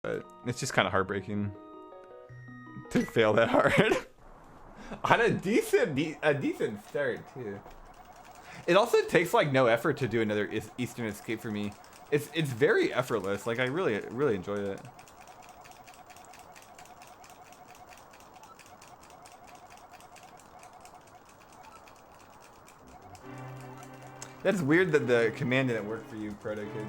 But it's just kind of heartbreaking to fail that hard. On a decent start too. It also takes like no effort to do another Eastern Escape for me. It's very effortless. Like I really enjoy it. That's weird that the command didn't work for you, Proto Kid.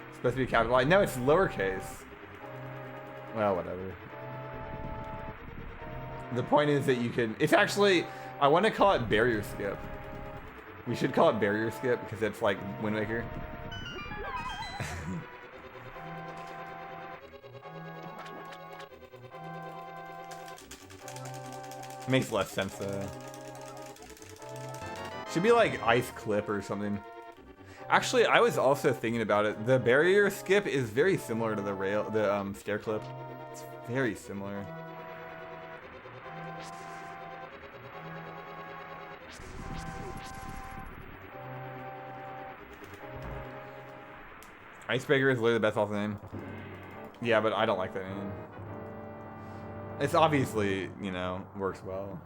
It's supposed to be capitalized. No, it's lowercase. Well, whatever. The point is that you can... It's actually... I want to call it barrier skip. We should call it barrier skip because it's like Wind Waker. Makes less sense though. Should be like ice clip or something. Actually, I was also thinking about it. The barrier skip is very similar to the stair clip. It's very similar. Icebreaker is literally the best off name. Yeah, but I don't like that name. It's obviously, you know, works well.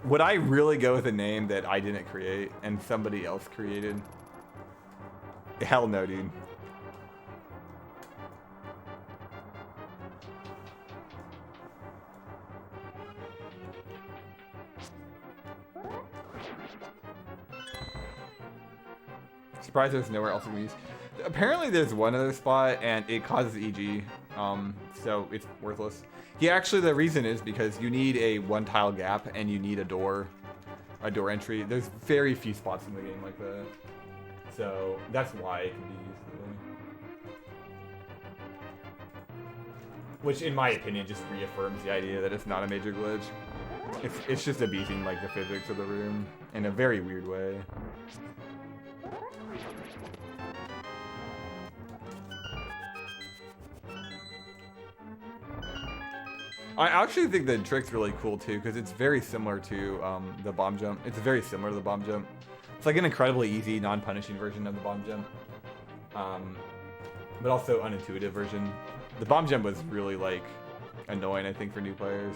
Would I really go with a name that I didn't create and somebody else created? Hell no, dude. Surprised there's nowhere else we can use. Apparently there's one other spot and it causes EG, so it's worthless. Yeah, actually the reason is because you need a one tile gap and you need a door entry. There's very few spots in the game like that. So that's why it can be used today. Which in my opinion just reaffirms the idea that it's not a major glitch. It's just abusing like the physics of the room in a very weird way. I actually think the trick's really cool too, because it's very similar to the bomb jump. It's very similar to the bomb jump. It's like an incredibly easy, non-punishing version of the bomb jump, but also unintuitive version. The bomb jump was really like annoying, I think, for new players.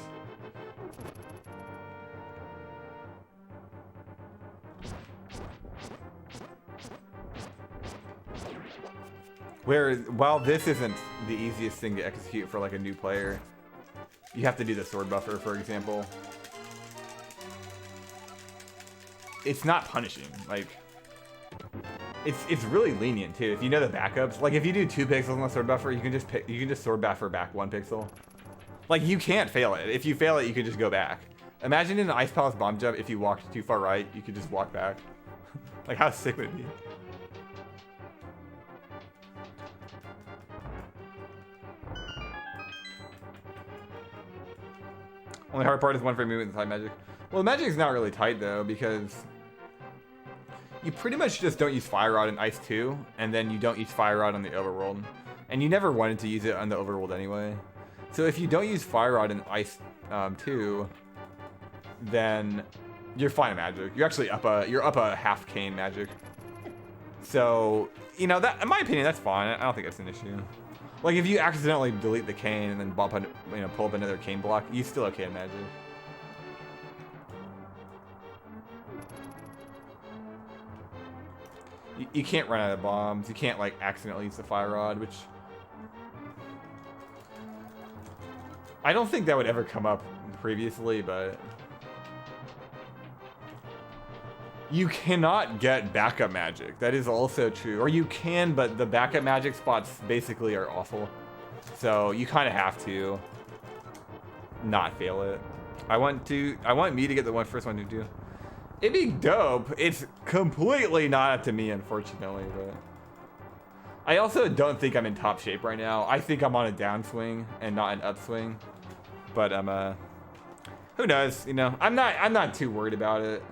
While this isn't the easiest thing to execute for like a new player, you have to do the sword buffer, for example. It's not punishing. Like, it's really lenient too. If you know the backups, like if you do 2 pixels on the sword buffer, you can just sword buffer back 1 pixel. Like you can't fail it. If you fail it, you can just go back. Imagine in an Ice Palace bomb jump, if you walked too far right, you could just walk back. Like how sick would it be? Only hard part is one frame movement inside magic. Well, magic is not really tight though, because you pretty much just don't use Fire Rod in Ice 2, and then you don't use Fire Rod on the Overworld. And you never wanted to use it on the Overworld anyway. So if you don't use Fire Rod in Ice 2, then you're fine in magic. You're actually up a half cane magic. So, you know, that in my opinion, that's fine. I don't think that's an issue. Like if you accidentally delete the cane and then pull up another cane block, you still okay in magic. You can't run out of bombs. You can't like accidentally use the Fire Rod, which I don't think that would ever come up previously, but you cannot get backup magic. That is also true. Or you can, but the backup magic spots basically are awful. So you kind of have to not fail it. I want me to get the first one to do. It'd be dope. It's completely not up to me, unfortunately, but I also don't think I'm in top shape right now. I think I'm on a downswing and not an upswing. But who knows? You know, I'm not too worried about it.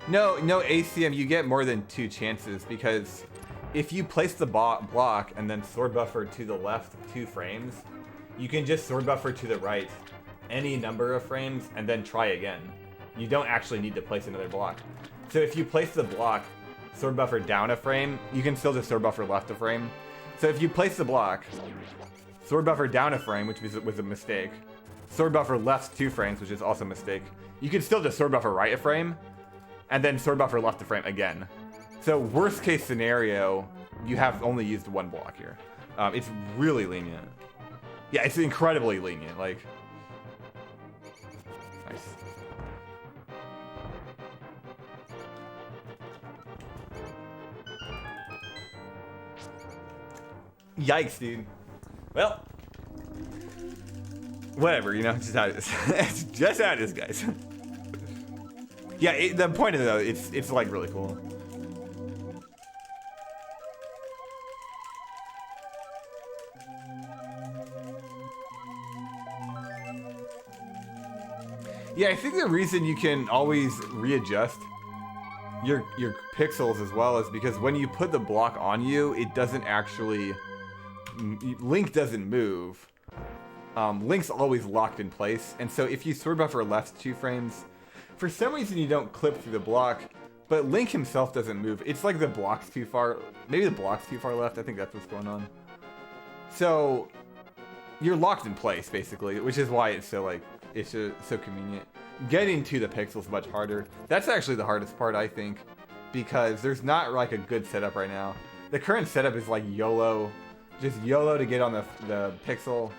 No, ACM, you get more than 2 chances because if you place the block and then sword buffer to the left 2 frames, you can just sword buffer to the right any number of frames and then try again. You don't actually need to place another block. So if you place the block, sword buffer down a frame, you can still just sword buffer left a frame. So if you place the block, sword buffer down a frame, which was a mistake, sword buffer left 2 frames, which is also a mistake, you can still just sword buffer right a frame, and then sword buffer left a frame again. So worst case scenario, you have only used 1 block here. It's really lenient. Yeah, it's incredibly lenient. Like, nice. Yikes, dude. Well, whatever, you know, just how it is. It's just how it is, guys. Yeah, the point of it, though, it's like really cool. Yeah, I think the reason you can always readjust your pixels as well is because when you put the block on you, it doesn't actually... Link doesn't move. Link's always locked in place, and so if you sword buffer left 2 frames, for some reason you don't clip through the block, but Link himself doesn't move. It's like the block's too far, maybe the block's too far left, I think that's what's going on. So, you're locked in place, basically, which is why it's so, like, it's so convenient. Getting to the pixel's much harder. That's actually the hardest part, I think, because there's not, like, a good setup right now. The current setup is, like, YOLO. Just YOLO to get on the pixel.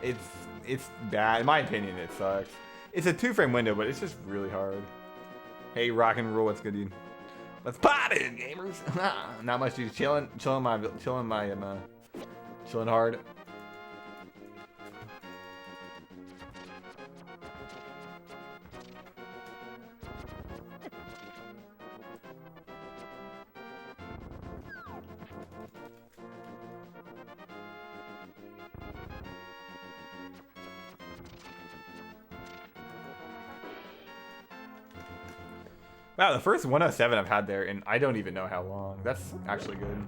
It's bad. In my opinion, it sucks. It's a 2-frame window, but it's just really hard. Hey, rock and roll, what's good, dude? Let's pot it, gamers. Not much, dude. Chilling hard. Wow, the first 107 I've had there, and I don't even know how long. That's actually good.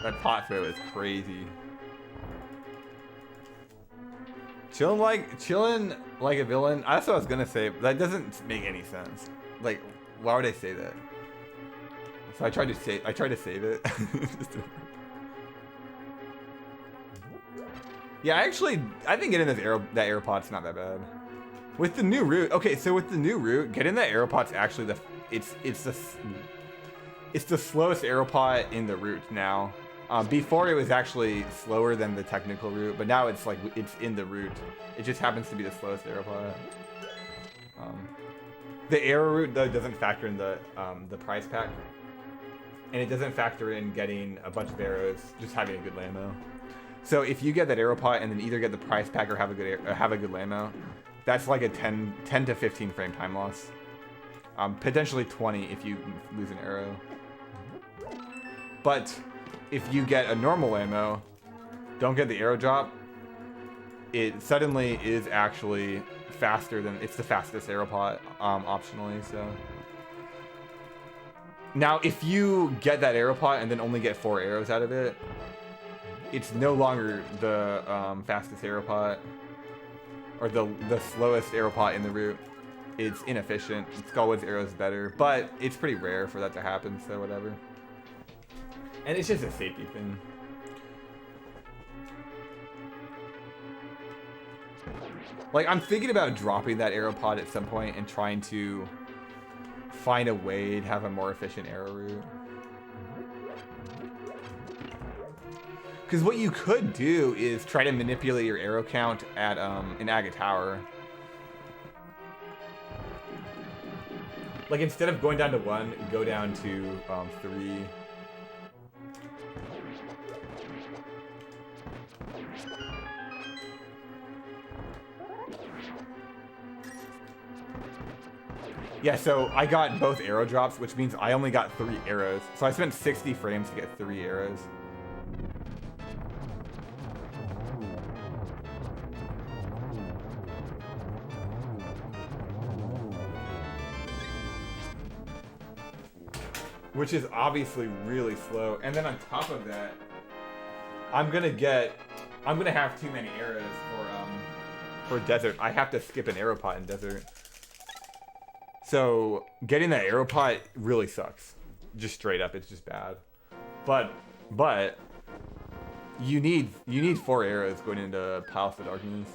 That pot throw is crazy. Chilling like a villain. That's what I was gonna say. But that doesn't make any sense. Like, why would I say that? So I tried to save it. Yeah, I think getting that arrow pot's not that bad. With the new route, okay, so with the new route, getting that arrow pot's actually it's the slowest arrow pot in the route now. Before it was actually slower than the technical route, but now it's like it's in the route. It just happens to be the slowest arrow pot. The arrow route though doesn't factor in the prize pack, and it doesn't factor in getting a bunch of arrows, just having a good Lammo. So if you get that arrow pot and then either get the prize pack or have a good Lammo, that's like a 10 to 15 frame time loss. Potentially 20 if you lose an arrow. But if you get a normal ammo, don't get the arrow drop, it suddenly is actually faster than, it's the fastest arrow pot, optionally, so. Now, if you get that arrow pot and then only get 4 arrows out of it, it's no longer the fastest arrow pot, or the slowest arrow pot in the route. It's inefficient. Skullwood's arrow is better, but it's pretty rare for that to happen, so whatever. And it's just a safety thing. Like, I'm thinking about dropping that arrow pod at some point and trying to find a way to have a more efficient arrow route. Because what you could do is try to manipulate your arrow count at in Aga Tower. Like, instead of going down to 1, go down to 3. Yeah, so I got both arrow drops, which means I only got 3 arrows. So I spent 60 frames to get 3 arrows. Which is obviously really slow. And then on top of that, I'm gonna have too many arrows for desert. I have to skip an arrow pot in desert. So getting that arrow pot really sucks. Just straight up, it's just bad. But you need 4 arrows going into Palace of Darkness.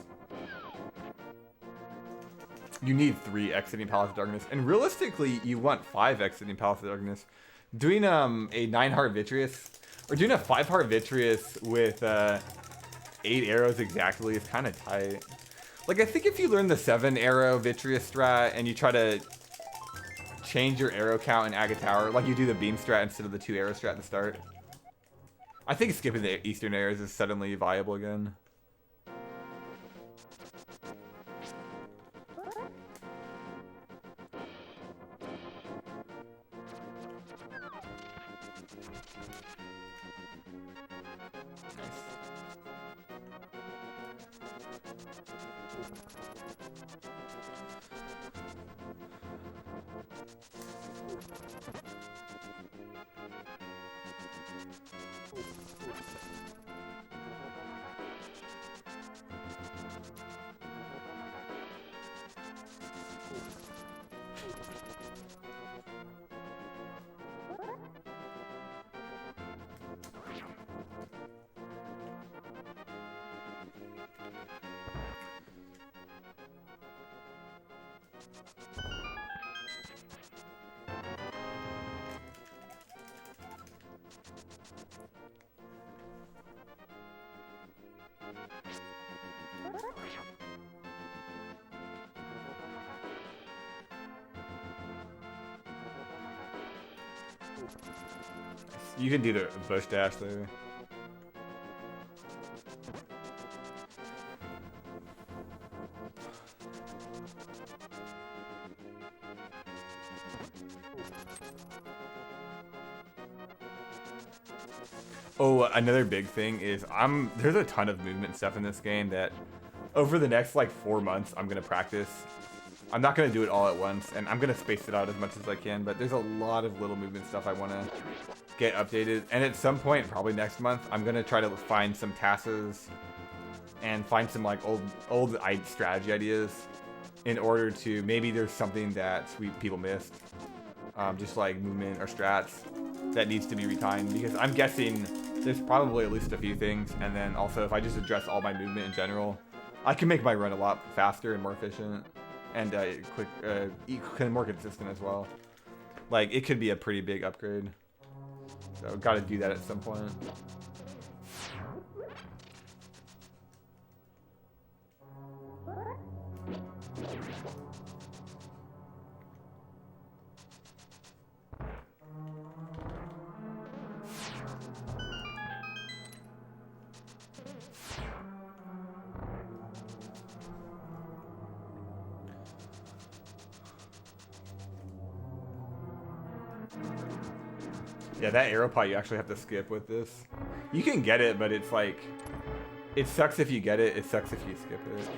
You need 3 exiting Palace of Darkness, and realistically, you want 5 exiting Palace of Darkness. Doing a 9-heart Vitreous or doing a 5-heart Vitreous with 8 arrows exactly is kind of tight. Like, I think if you learn the 7-arrow Vitreous strat and you try to change your arrow count in Aga Tower, like you do the beam strat instead of the 2-arrow strat at the start, I think skipping the Eastern arrows is suddenly viable again. You can do the bush dash there. Oh, another big thing is there's a ton of movement stuff in this game that over the next like 4 months I'm gonna practice. I'm not gonna do it all at once, and I'm gonna space it out as much as I can, but there's a lot of little movement stuff I wanna get updated. And at some point, probably next month, I'm gonna try to find some TASs and find some like old strategy ideas in order to, maybe there's something that people missed, just like movement or strats that needs to be retimed, because I'm guessing there's probably at least a few things. And then also, if I just address all my movement in general, I can make my run a lot faster and more efficient, and more consistent as well. Like, it could be a pretty big upgrade. So, gotta do that at some point. Yeah, that arrow pot you actually have to skip with this. You can get it, but it's like, it sucks if you get it, it sucks if you skip it.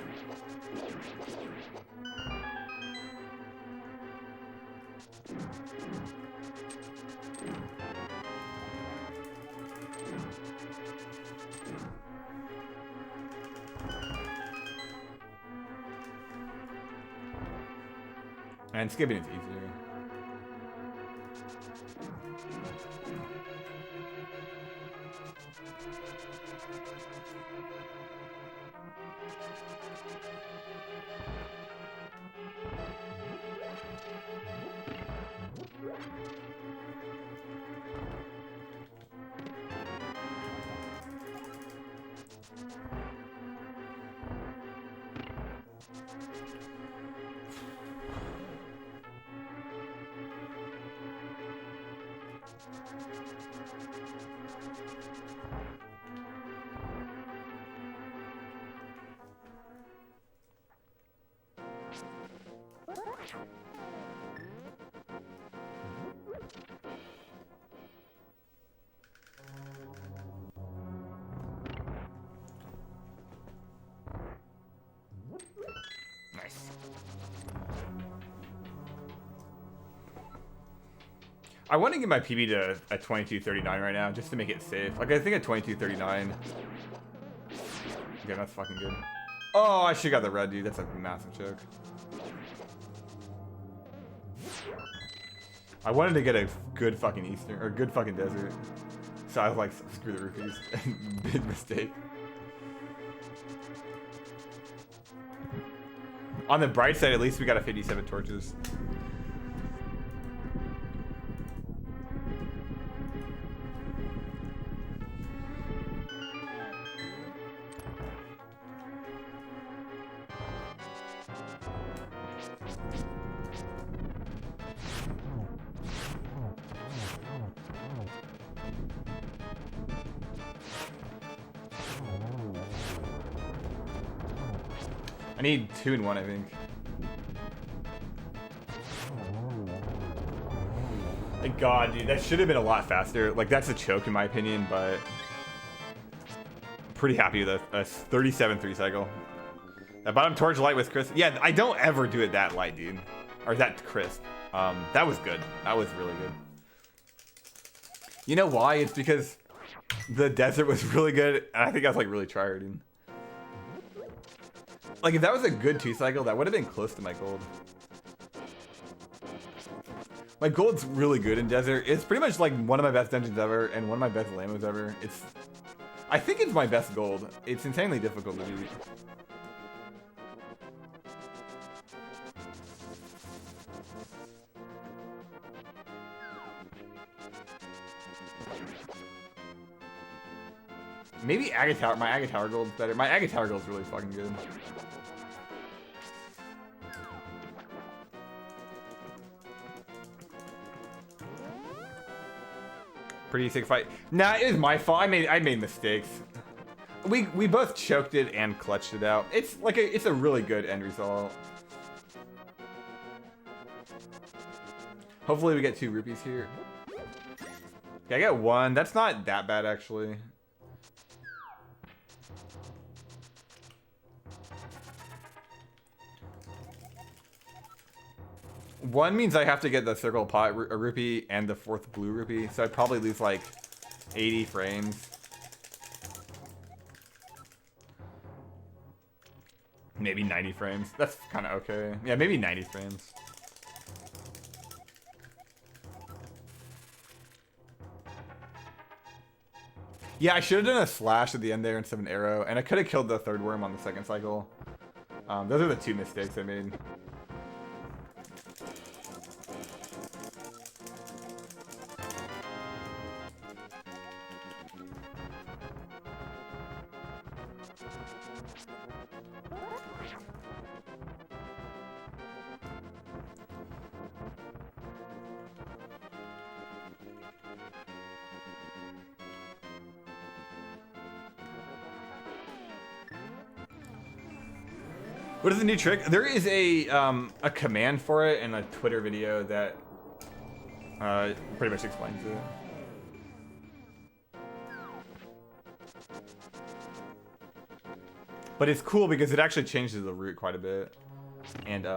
And skipping is easier. Nice. I want to get my PB to a 22:39 right now, just to make it safe. Like, I think at 22:39. Okay, that's fucking good. Oh, I should've got the red, dude. That's a massive choke. I wanted to get a good fucking Eastern, or good fucking desert. So I was like, screw the rupees. Big mistake. On the bright side, at least we got a 57 torches. I need 2 and 1, I think. Thank God, dude. That should have been a lot faster. Like, that's a choke in my opinion, but I'm pretty happy with a 37 3-cycle. That bottom torch light was crisp. Yeah, I don't ever do it that light, dude. Or that crisp. That was good. That was really good. You know why? It's because the desert was really good, and I think I was like really tryharding. Like, if that was a good 2-cycle, that would have been close to my gold. My gold's really good in desert. It's pretty much like one of my best dungeons ever and one of my best lamos ever. I think it's my best gold. It's insanely difficult to beat. Maybe Agate Tower. My Agate Tower gold's better. My Agate Tower gold's really fucking good. Pretty sick fight. Nah, it was my fault. I made mistakes. We both choked it and clutched it out. It's like it's a really good end result. Hopefully we get 2 rupees here. Okay, I got 1. That's not that bad actually. One means I have to get the circle pot rupee and the 4th blue rupee, so I'd probably lose like 80 frames. Maybe 90 frames. That's kind of okay. Yeah, maybe 90 frames. Yeah, I should have done a slash at the end there instead of an arrow, and I could have killed the 3rd worm on the 2nd cycle. Those are the 2 mistakes I made. What is the new trick? There is a command for it in a Twitter video that pretty much explains it. But it's cool because it actually changes the route quite a bit, and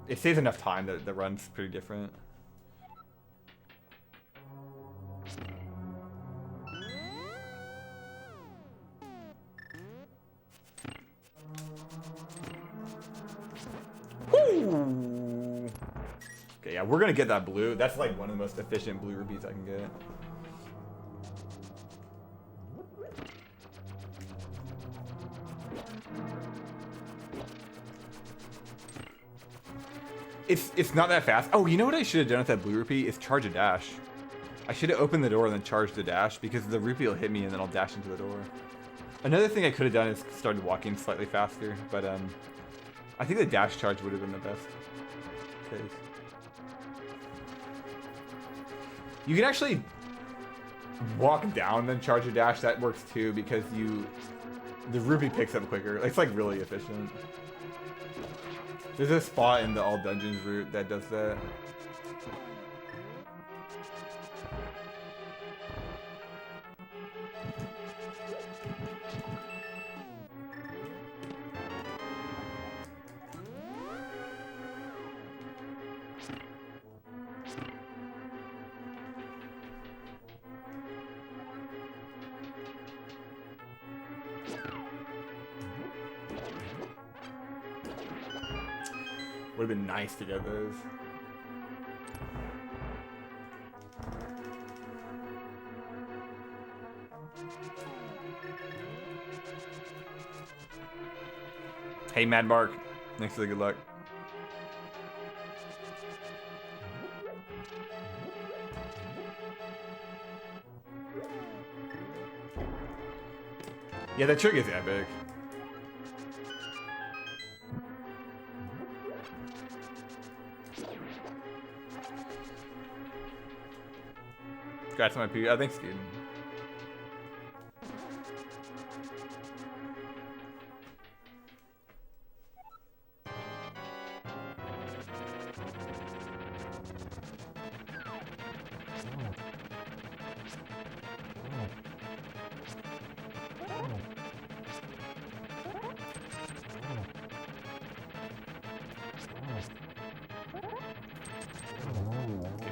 it saves enough time that the run's pretty different. Okay, yeah, we're gonna get that blue. That's like one of the most efficient blue rupees I can get. It's not that fast. Oh, you know what I should have done with that blue rupee is charge a dash. I should have opened the door and then charged the dash because the rupee will hit me and then I'll dash into the door. Another thing I could have done is started walking slightly faster, but I think the dash charge would have been the best case. You can actually walk down then charge a dash. That works too because The rupee picks up quicker. It's like really efficient. There's a spot in the all dungeons route that does that. Would have been nice to get those. Hey, Mad Mark. Thanks for the good luck. Yeah, that trick is epic. Congrats on my P. Thanks, dude.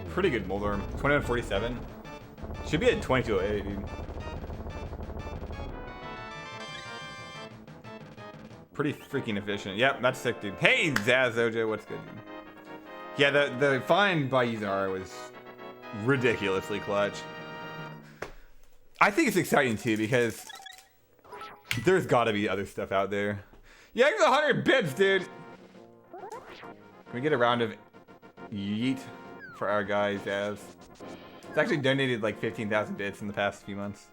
Pretty good mold arm. 2147. Should be at 2208, dude. Pretty freaking efficient. Yep, that's sick, dude. Hey, Zaz Ojo, what's good, dude? Yeah, the find by using R was ridiculously clutch. I think it's exciting too because there's got to be other stuff out there. Yeah, it's 100 bits, dude. Can we get a round of yeet for our guy Zaz? It's actually donated like 15,000 bits in the past few months.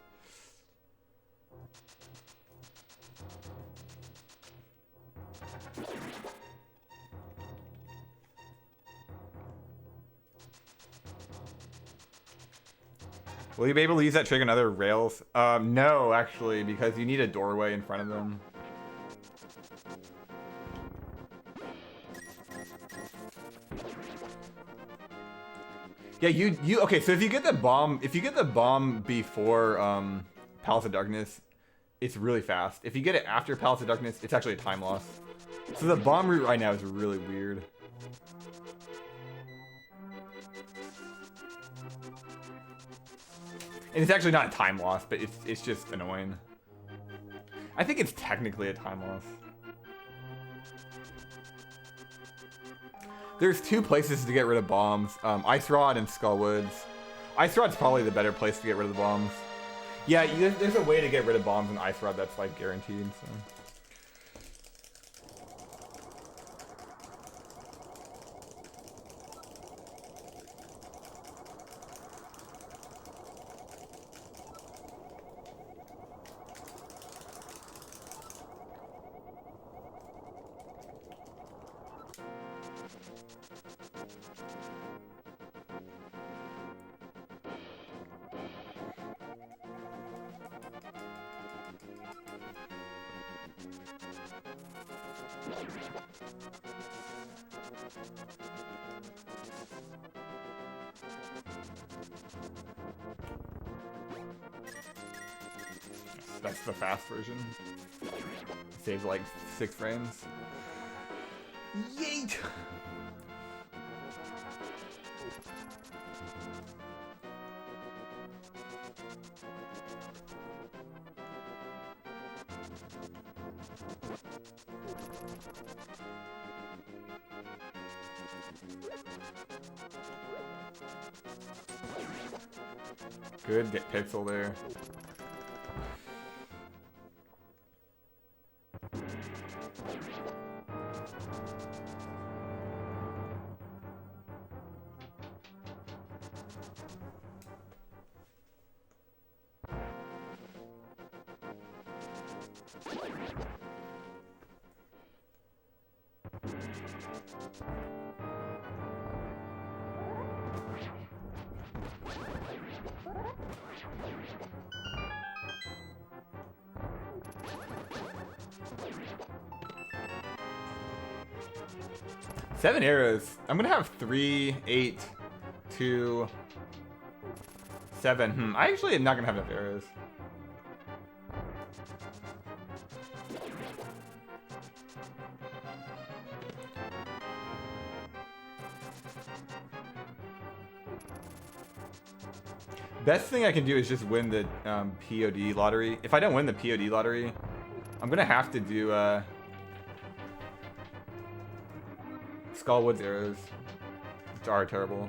Will you be able to use that trick on other rails? No, actually, because you need a doorway in front of them. Yeah, you okay, so if you get the bomb before Palace of Darkness, it's really fast. If you get it after Palace of Darkness, it's actually a time loss. So the bomb route right now is really weird. And it's actually not a time loss, but it's just annoying. I think it's technically a time loss. There's two places to get rid of bombs, Ice Rod and Skull Woods. Ice Rod's probably the better place to get rid of the bombs. Yeah, there's a way to get rid of bombs in Ice Rod that's like guaranteed, so. That's the fast version. Saves like 6 frames. Yeet! Good, get Pixel there. 7 arrows. I'm gonna have 3, 8, 2, 7. I actually am not gonna have enough arrows. Best thing I can do is just win the POD lottery. If I don't win the POD lottery, I'm gonna have to do Skullwood's arrows, which are terrible.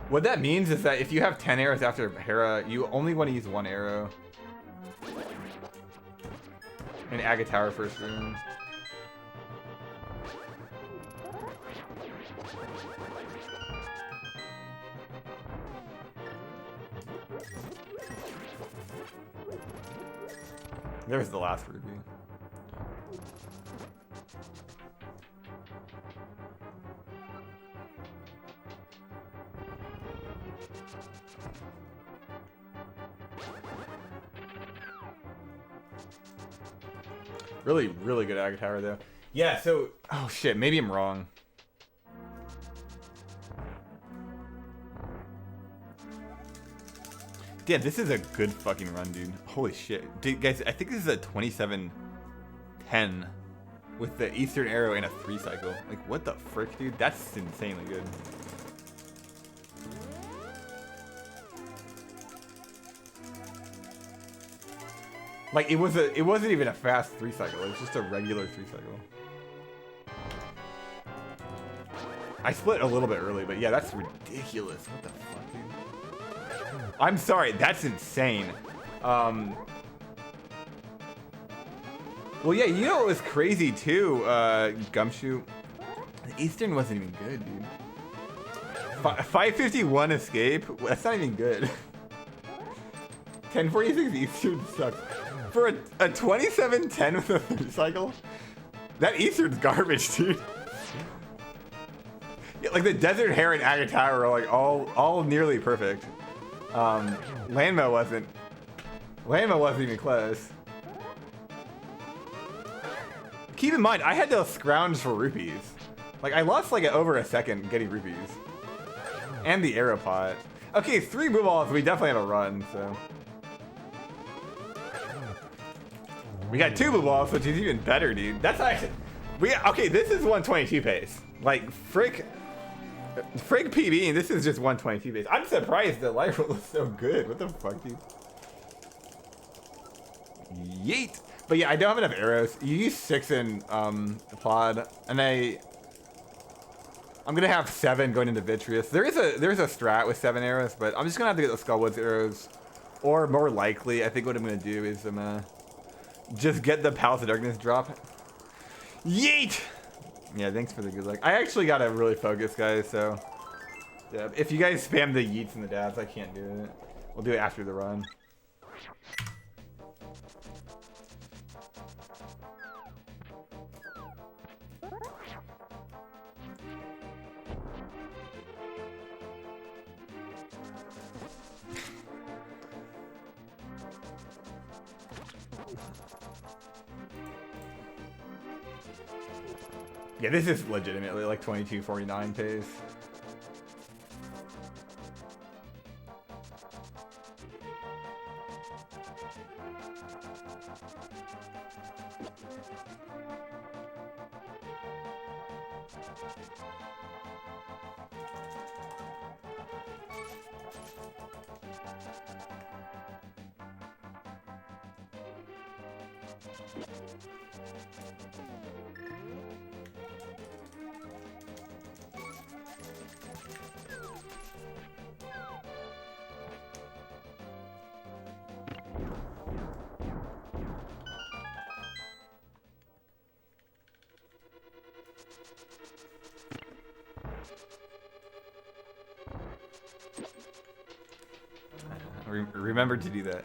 What that means is that if you have 10 arrows after Hera, you only want to use 1 arrow. And Agatower first room. There's the last ruby. Really, really good Agatower though. Yeah, so, oh shit, maybe I'm wrong. Damn, this is a good fucking run, dude. Holy shit. Dude, guys, I think this is a 27-10 with the Eastern Arrow and a 3 cycle. Like, what the frick, dude? That's insanely good. Like, it wasn't even a fast 3 cycle. It was just a regular 3 cycle. I split a little bit early, but yeah, that's ridiculous. What the fuck, dude? I'm sorry, that's insane. Well, yeah, you know what was crazy too, Gumshoe? The Eastern wasn't even good, dude. 551 escape? That's not even good. 1046 Eastern sucks. For a 27-10 with a 3 cycle? That Eastern's garbage, dude. Yeah, like the Desert Hare and Agatower are like all nearly perfect. Landmo wasn't even close. Keep in mind, I had to scrounge for rupees. Like, I lost like over a second getting rupees. And the arrow pot. Okay, 3 blue balls, we definitely have a run, so. We got 2 blue balls, which is even better, dude. That's actually, okay, this is 122 pace. Like, frick PB, and this is just 122 pace. I'm surprised the life roll is so good. What the fuck, dude? Yeet. But yeah, I don't have enough arrows. You use 6 in Plod, and I'm gonna have 7 going into Vitreous. There's a strat with 7 arrows, but I'm just gonna have to get the Skullwoods arrows. Or more likely, I think what I'm gonna do is I'm gonna just get the Palace of Darkness drop. Yeet! Yeah, thanks for the good luck. I actually gotta really focus, guys, so. Yeah, if you guys spam the yeets and the dabs, I can't do it. We'll do it after the run. Yeah, this is legitimately like 2249 pace. Remember to do that.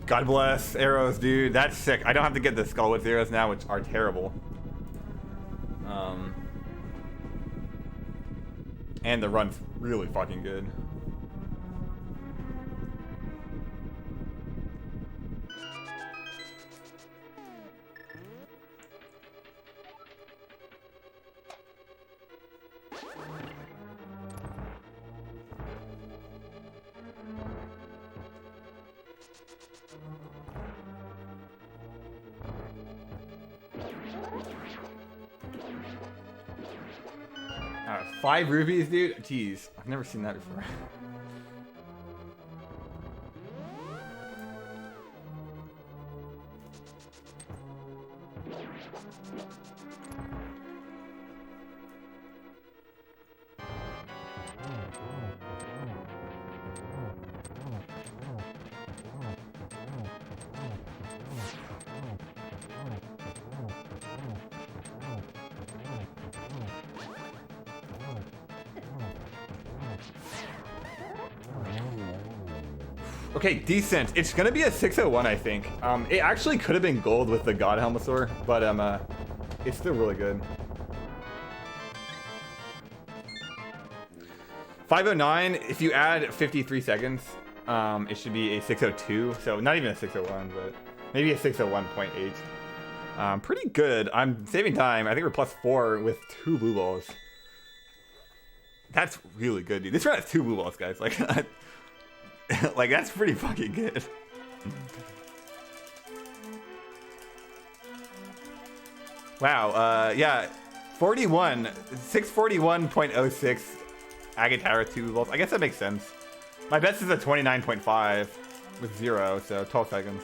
God bless arrows, dude. That's sick. I don't have to get the Skullwitz arrows now, which are terrible. And the run's really fucking good. Alright, 5 rubies, dude? Jeez, I've never seen that before. Okay, decent. It's gonna be a 601, I think. It actually could have been gold with the God Helmosaur, but it's still really good. 509, if you add 53 seconds, it should be a 602. So not even a 601, but maybe a 601.8. Pretty good. I'm saving time. I think we're +4 with 2 blue balls. That's really good, dude. This round has 2 blue balls, guys. Like, like that's pretty fucking good. Wow. Yeah. 641.06 Agatara 2 volts. I guess that makes sense. My best is a 29.5 with 0, so 12 seconds.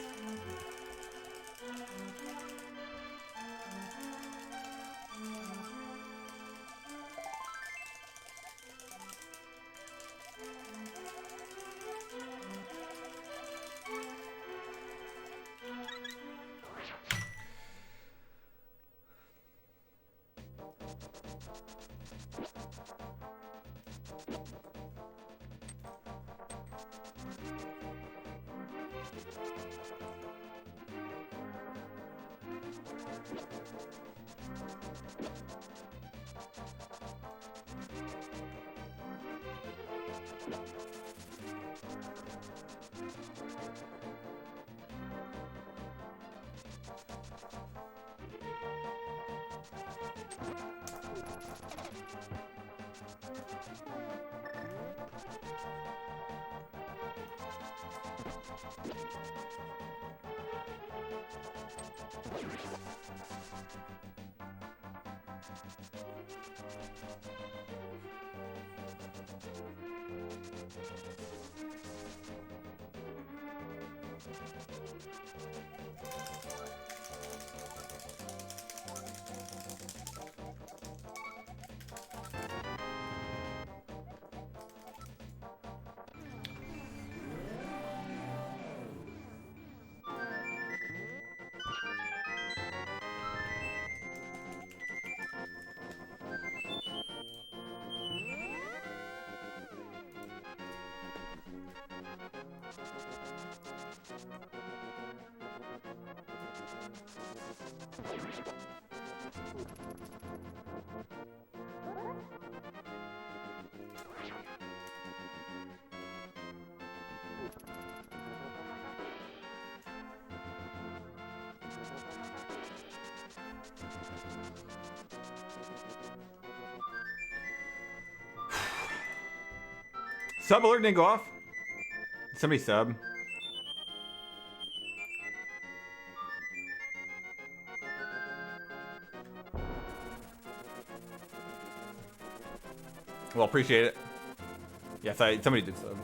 Sub alert didn't go off. Somebody sub. Well, appreciate it. Yes, somebody did sub.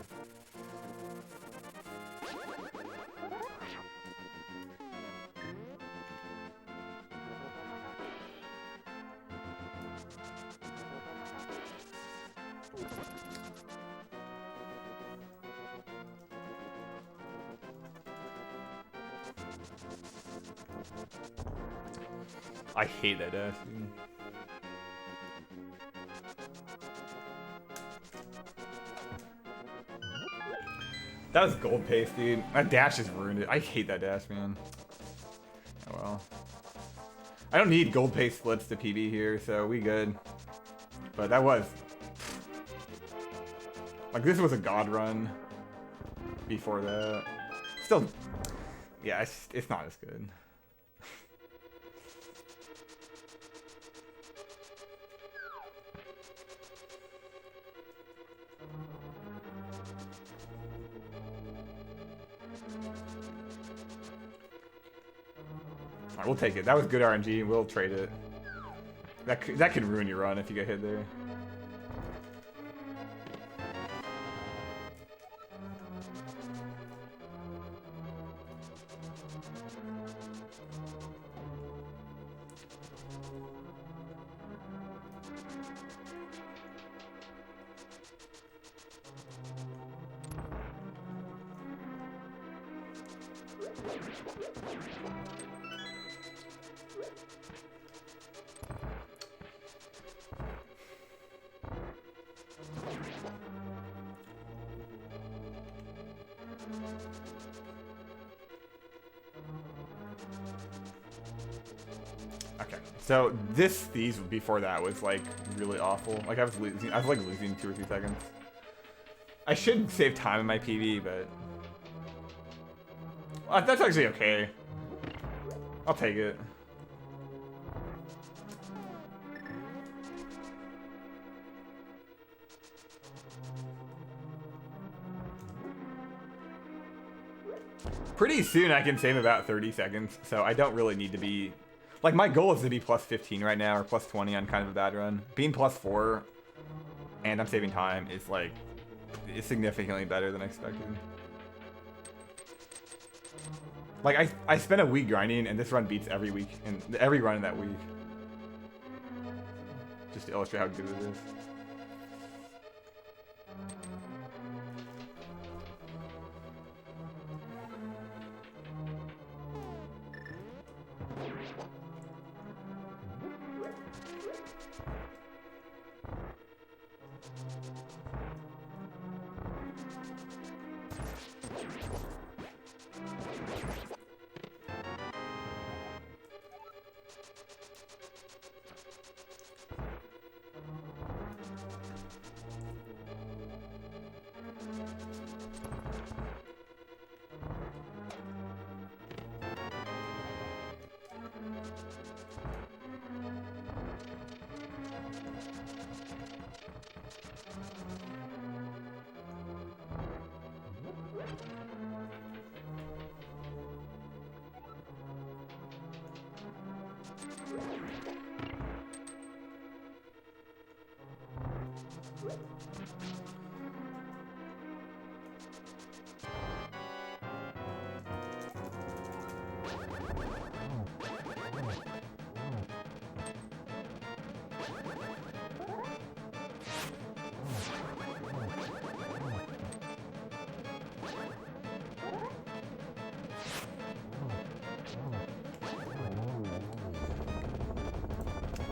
I hate that dash, dude. That was gold pace, dude. That dash just ruined it. I hate that dash, man. Oh well. I don't need gold pace splits to PB here, so we good. But that was... Like, this was a god run before that. Still... Yeah, it's not as good. Alright, we'll take it. That was good RNG. We'll trade it. That could ruin your run if you get hit there. Okay, so these before that was like really awful. Like I was losing 2 or 3 seconds. I should save time in my PB, but that's actually okay. I'll take it. Pretty soon I can save about 30 seconds, so I don't really need to be... Like, my goal is to be plus 15 right now, or plus 20 on kind of a bad run. Being plus 4, and I'm saving time, is like... It's significantly better than expected. Like, I spent a week grinding, and this run beats every week, and every run in that week. Just to illustrate how good it is.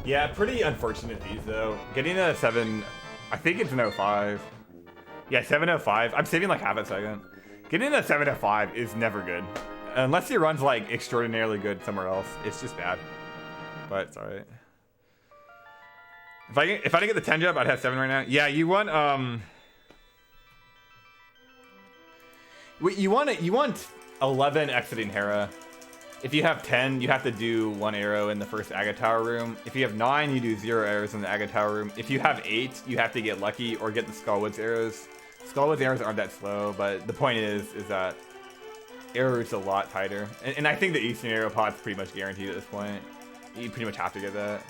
Yeah, pretty unfortunate V's though. Getting a 7, I think it's an 05. Yeah, 705. I'm saving like half a second. Getting a 705 is never good. Unless your run's like extraordinarily good somewhere else. It's just bad. But it's alright. If I didn't get the 10 job, I'd have 7 right now. Yeah, you want you want 11 exiting Hera. If you have 10, you have to do 1 arrow in the first Aga Tower room. If you have 9, you do 0 arrows in the Aga Tower room. If you have 8, you have to get lucky or get the Skullwoods arrows. Skullwoods arrows aren't that slow, but the point is that arrow route's a lot tighter. And I think the Eastern arrow pod's pretty much guaranteed at this point. You pretty much have to get that.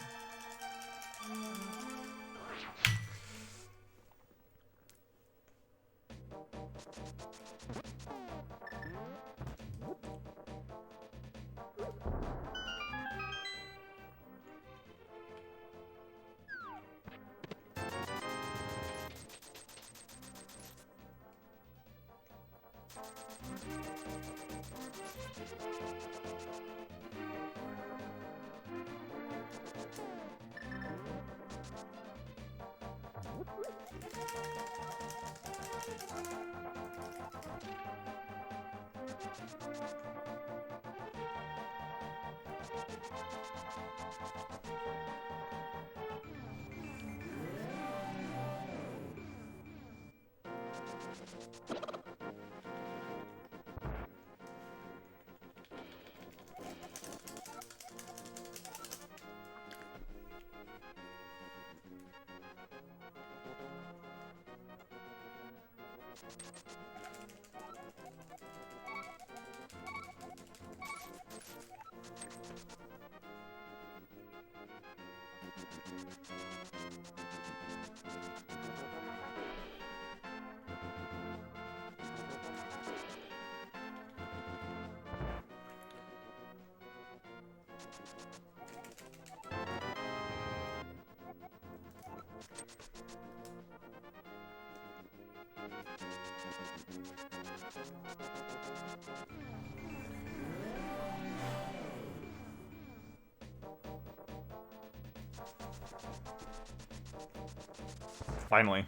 Finally.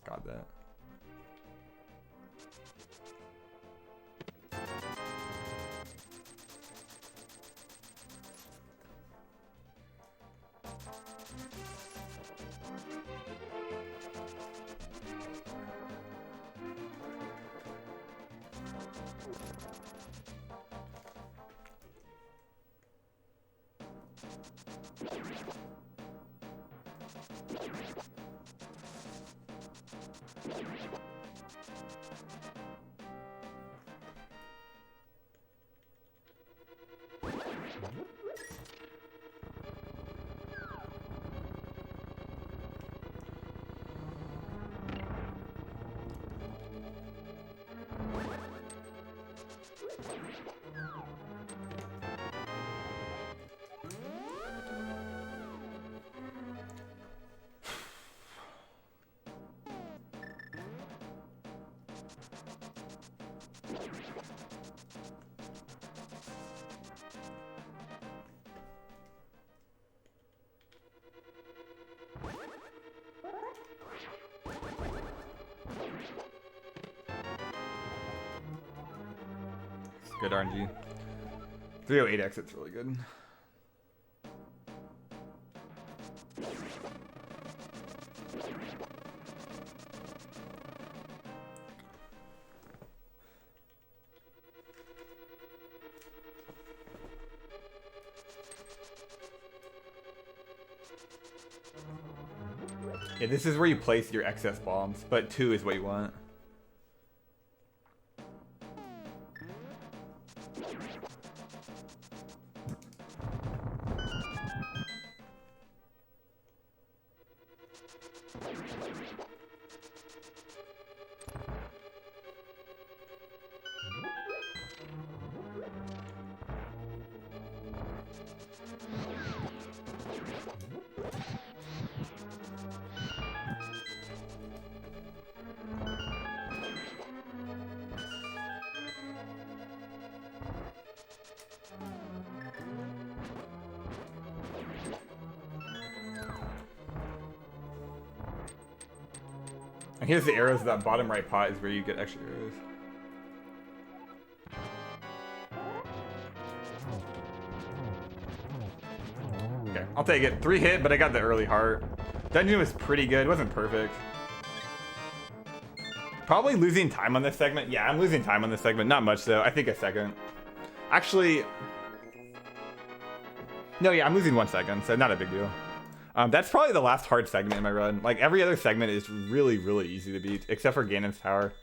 Got that. Good RNG. 308 exit's really good. Yeah, this is where you place your excess bombs, but 2 is what you want. And here's the arrows. That bottom right pot is where you get extra arrows. Okay, I'll take it. 3 hit, but I got the early heart. Dungeon was pretty good. It wasn't perfect. Probably losing time on this segment. Yeah, I'm losing time on this segment. Not much, though. I think a second. Actually... No, yeah, I'm losing 1 second, so not a big deal. That's probably the last hard segment in my run. Like, every other segment is really, really easy to beat, except for Ganon's Tower.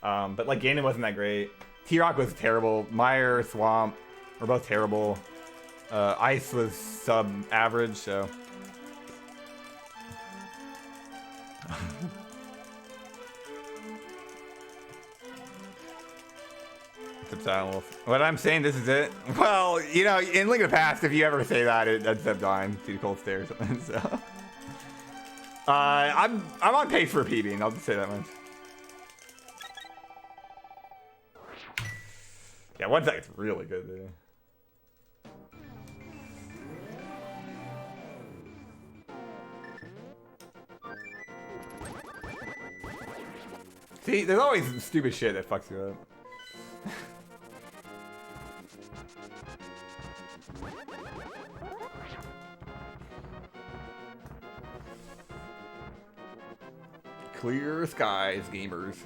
But, like, Ganon wasn't that great. T-Rock was terrible. Mire, Swamp were both terrible. Ice was sub-average, so... What I'm saying, this is it. Well, you know, in Link of the Past, if you ever say that, it ends up dying to cold stairs. So, I'm on pace for PBing. I'll just say that much. Yeah, 1 second's really good, dude. See, there's always stupid shit that fucks you up. Clear skies, gamers.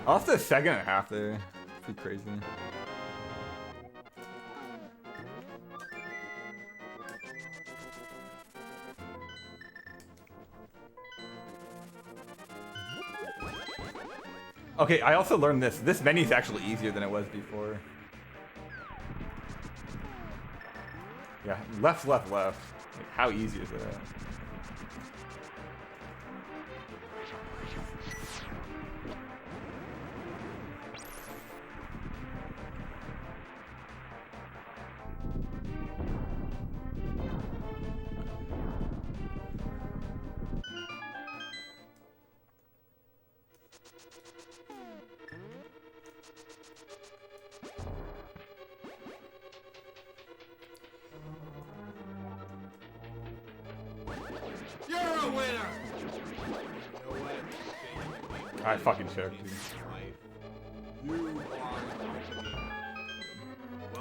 Off the second and a half there. Pretty crazy. Okay, I also learned this. This menu's actually easier than it was before. Yeah, left, left, left. Like, how easy is that? I fucking choked, dude.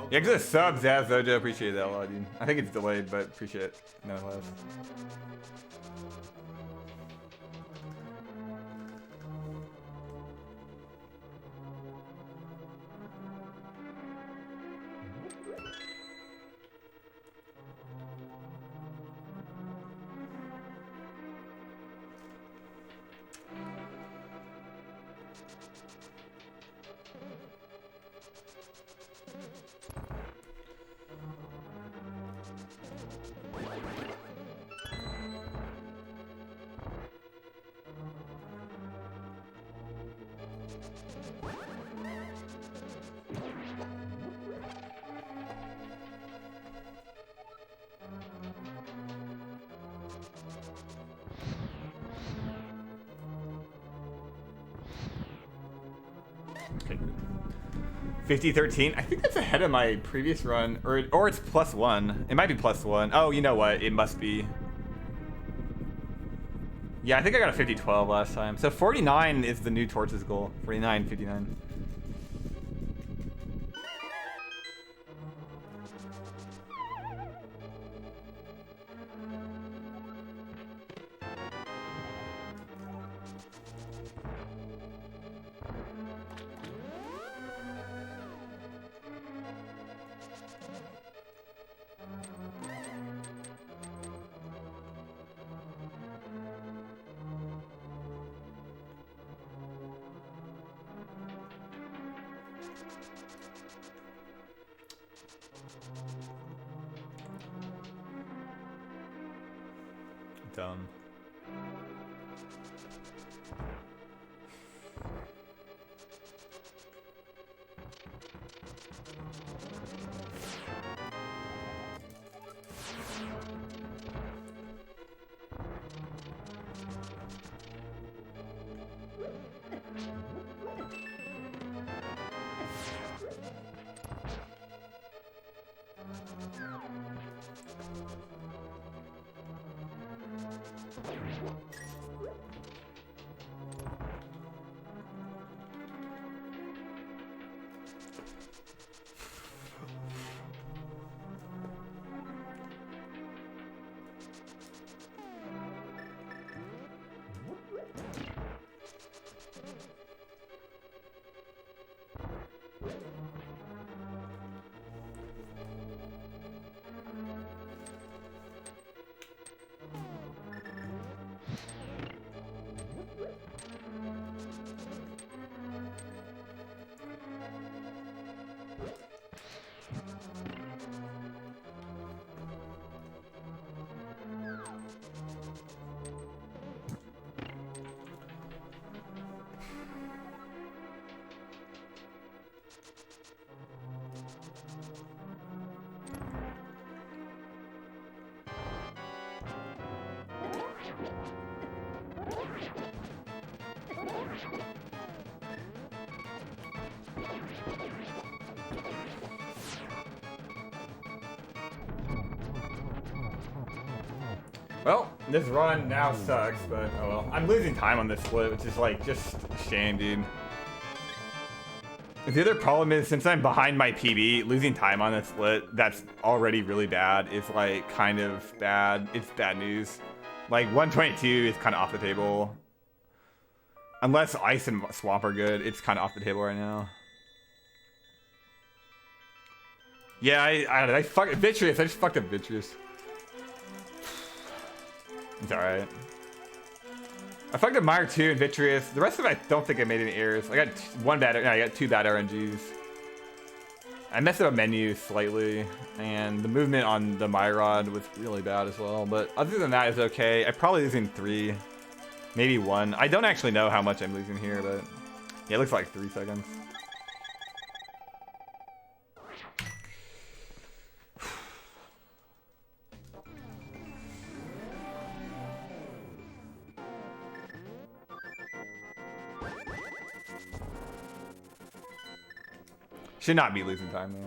Yeah, because the subs, Zaz Zojo, appreciate that a lot, dude. I think it's delayed, but appreciate it nonetheless. Okay. 50-13. I think that's ahead of my previous run, or it's +1. It might be +1. Oh, you know what? It must be. Yeah, I think I got a 50-12 last time. So 49 is the new Torches goal. 49, 59. Dumb. Well, this run now sucks, but oh well. I'm losing time on this split, which is like just a shame, dude. The other problem is, since I'm behind my PB, losing time on this split that's already really bad is like kind of bad. It's bad news. Like 122 is kind of off the table. Unless Ice and Swamp are good, it's kind of off the table right now. Yeah, I fucked Vitreous. I just fucked up Vitreous. It's alright. I fucked up Mire 2 and Vitreous. The rest of it, I don't think I made any errors. I got I got 2 bad RNGs. I messed up a menu slightly, and the movement on the Myrod was really bad as well. But other than that, it's okay. I'm probably losing 3, maybe 1. I don't actually know how much I'm losing here, but yeah, it looks like 3 seconds. Should not be losing time though.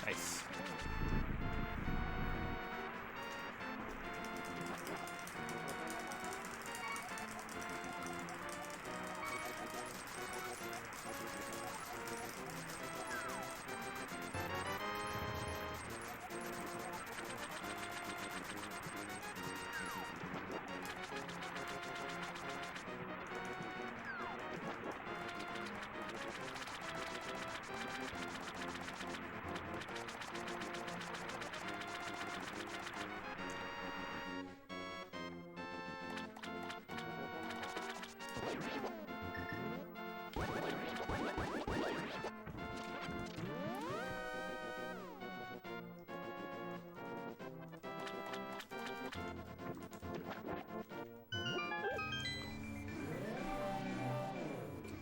Nice.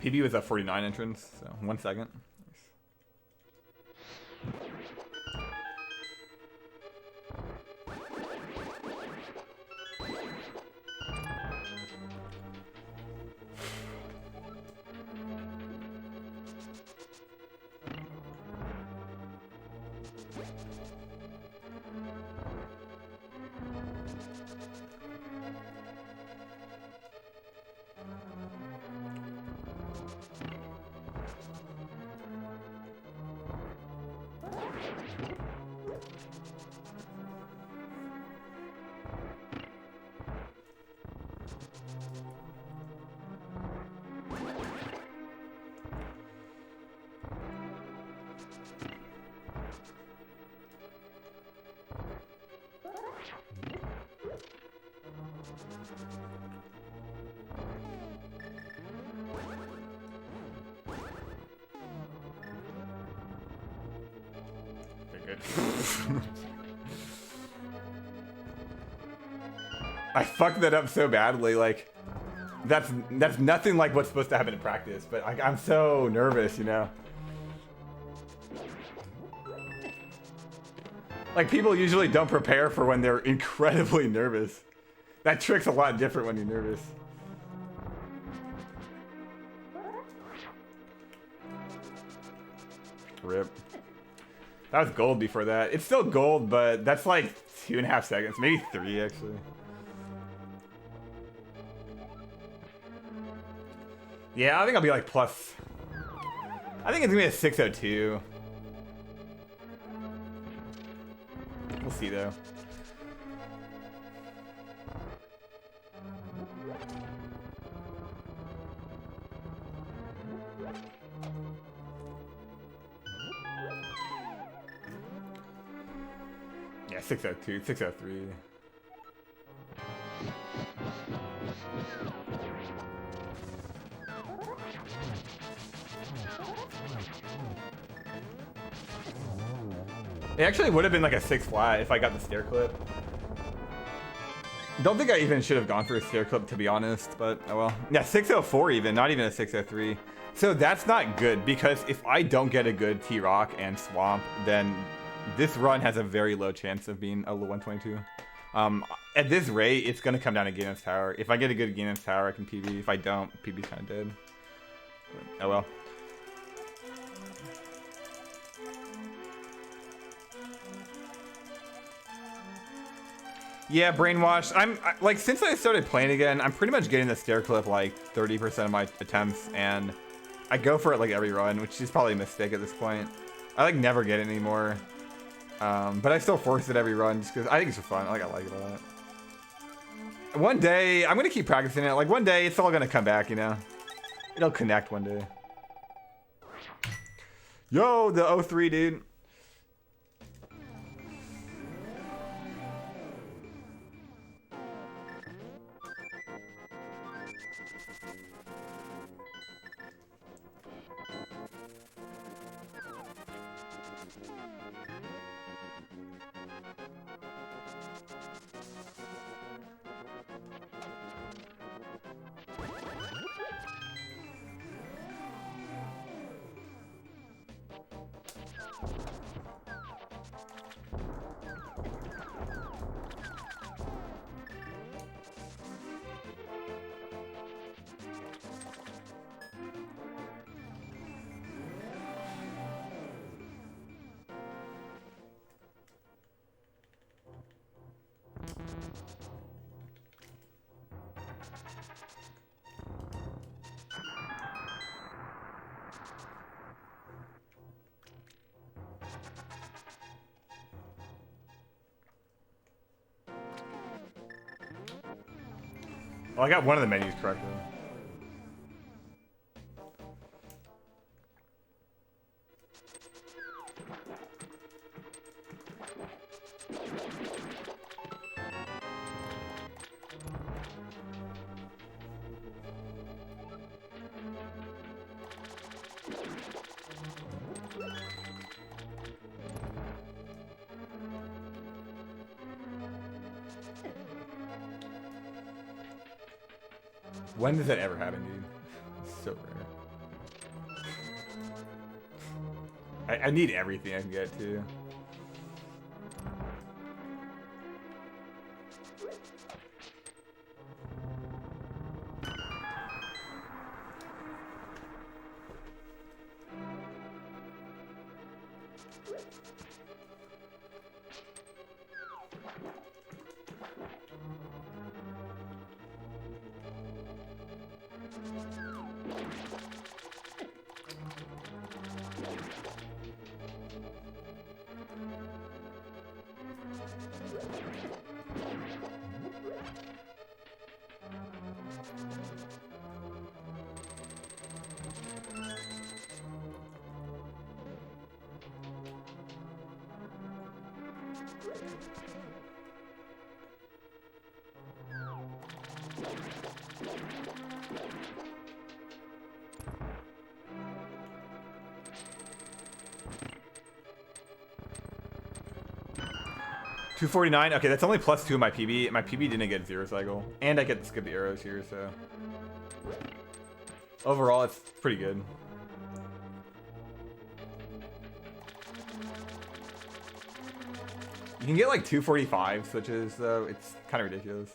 PB was at 49 entrance, so 1 second. I fucked that up so badly. Like, that's nothing like what's supposed to happen in practice. But I'm so nervous, you know. Like, people usually don't prepare for when they're incredibly nervous. That trick's a lot different when you're nervous. Rip. That was gold before that. It's still gold, but that's like 2.5 seconds. Maybe 3, actually. Yeah, I think I'll be like plus... I think it's gonna be a 602. We'll see, though. Yeah, 602, 603. It actually would have been like a 6 flat if I got the stair clip. Don't think I even should have gone for a stair clip, to be honest, but oh well. Yeah, 604 even, not even a 603. So that's not good, because if I don't get a good T-Rock and Swamp, then this run has a very low chance of being a 122. At this rate, it's going to come down to Ganon's Tower. If I get a good Ganon's Tower, I can PB. If I don't, PB's kind of dead. But, oh well. Yeah, brainwashed. Like, since I started playing again, I'm pretty much getting the stair clip like 30% of my attempts, and I go for it like every run, which is probably a mistake at this point. I like never get it anymore, but I still force it every run just because I think it's fun. I like it a lot. One day, I'm gonna keep practicing it. Like one day, it's all gonna come back, you know. It'll connect one day. Yo, the 03, dude. Well, I got one of the menus correct though. When does that ever happen, dude? It's so rare. I need everything I can get, too. $249. Okay, that's only +2 in my PB. My PB didn't get 0 cycle, and I get to skip the arrows here, so overall, it's pretty good. You can get like 245 switches, though. It's kind of ridiculous.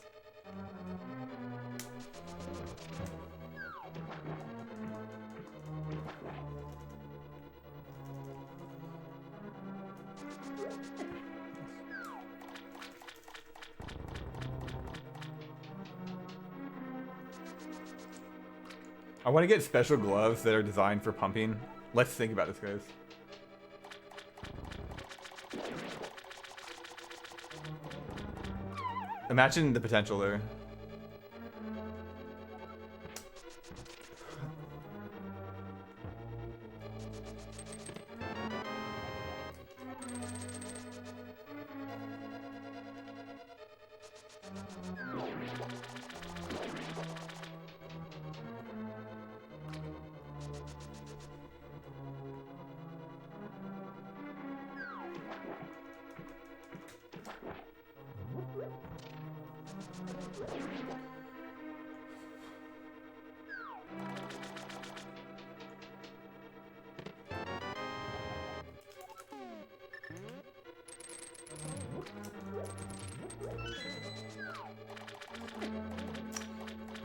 I want to get special gloves that are designed for pumping. Let's think about this, guys. Imagine the potential there.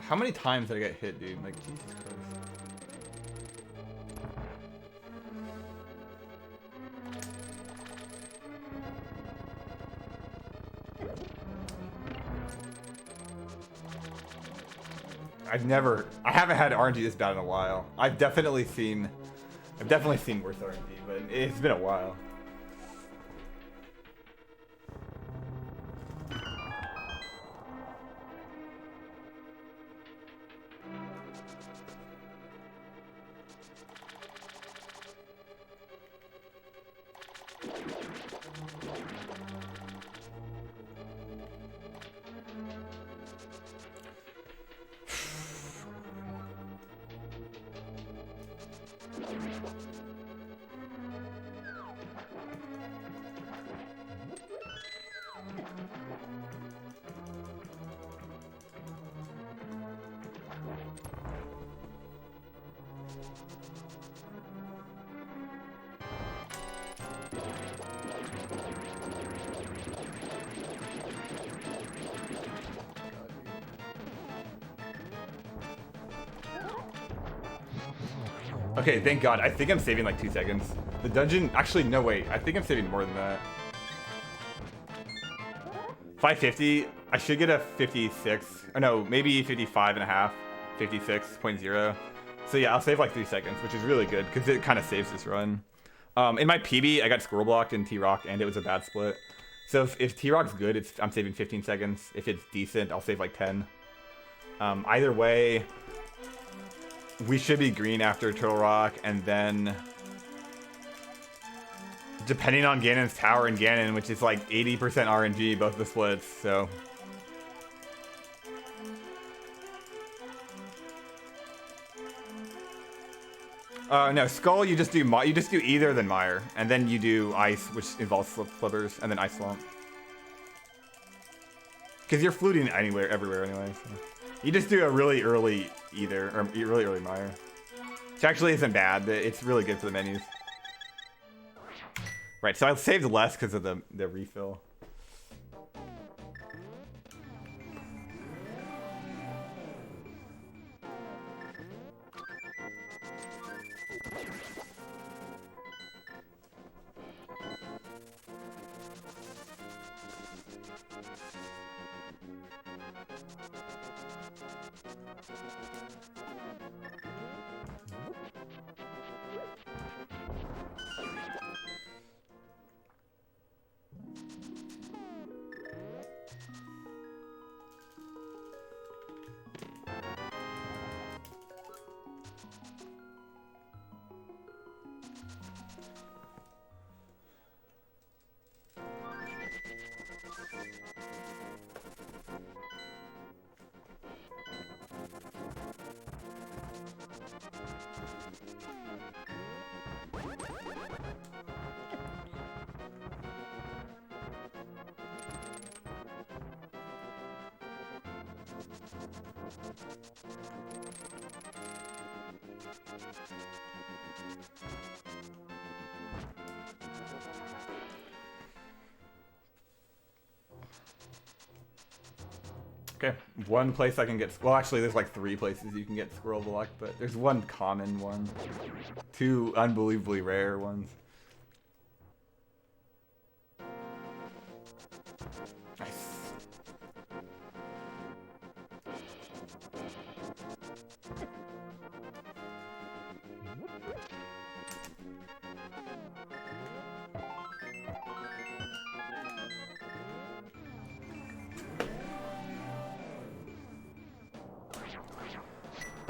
How many times did I get hit, dude? Like, Jesus Christ. I haven't had RNG this bad in a while. I've definitely seen worse RNG, but it's been a while. Okay, thank God. I think I'm saving like 2 seconds. The dungeon... Actually, no, wait. I think I'm saving more than that. 550. I should get a 56. Or no, maybe 55 and a half. 56.0. So yeah, I'll save like 3 seconds, which is really good because it kind of saves this run. In my PB, I got squirrel blocked in T-Rock, and it was a bad split. So if T-Rock's good, I'm saving 15 seconds. If it's decent, I'll save like 10. Either way... We should be green after Turtle Rock, and then depending on Ganon's tower and Ganon, which is like 80% RNG, both the splits, so. No, Skull, you just do either than Mire, and then you do Ice, which involves flippers, and then Ice Swamp. Because you're fluting everywhere anyway. So. You just do a really early either, or really early Mire. Which actually isn't bad, but it's really good for the menus. Right, so I saved less because of the refill. Okay, one place I can get, well actually there's like 3 places you can get Squirrel of the Luck, but there's one common one. 2 unbelievably rare ones. Nice.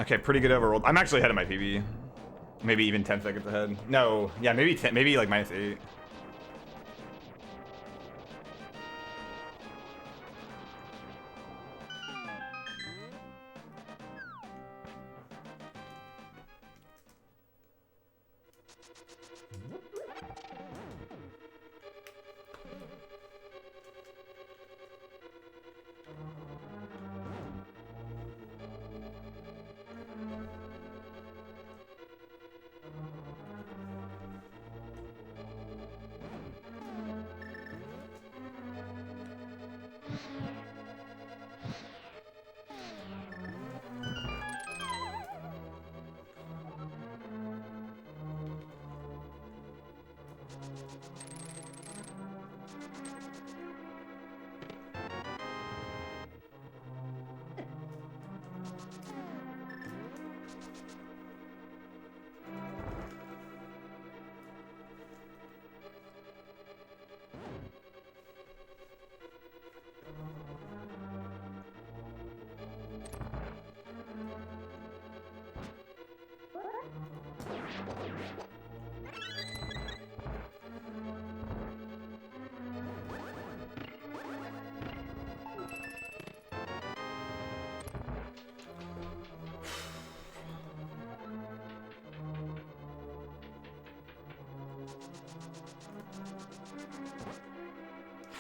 Okay, pretty good overrolled. I'm actually ahead of my PB. Maybe even 10 seconds ahead. No, yeah, maybe 10, maybe like -8.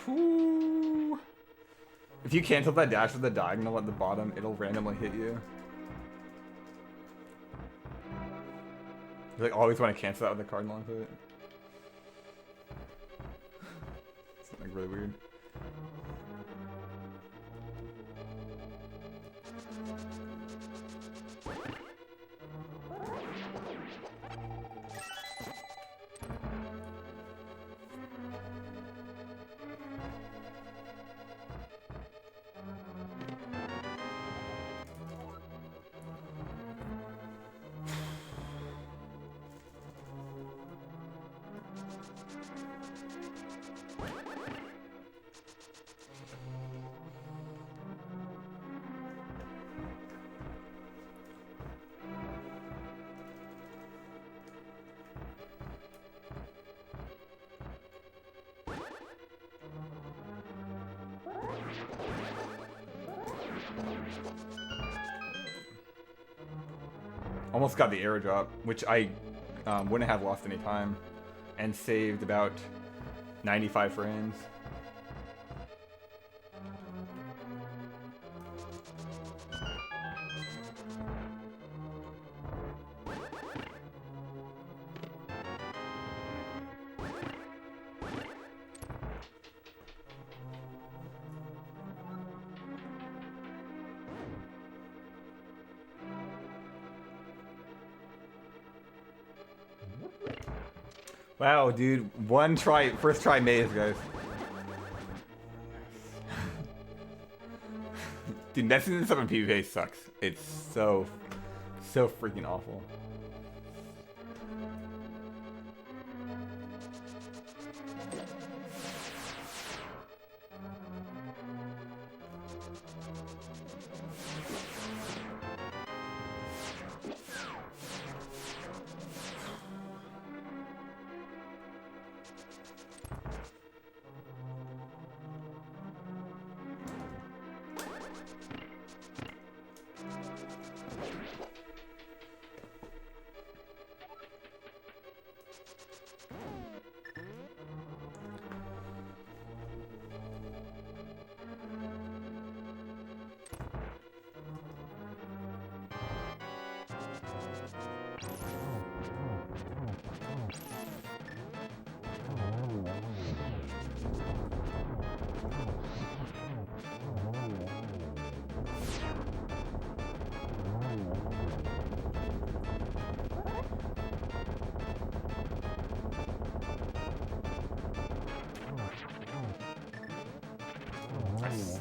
Whew. If you cancel that dash with the diagonal at the bottom, it'll randomly hit you. You like always want to cancel that with the cardinal into it. It's like really weird. Almost got the arrow drop, which I wouldn't have lost any time, and saved about 95 frames. Wow, dude, first try maze, guys. Dude, messing this up in PvP sucks. It's so freaking awful.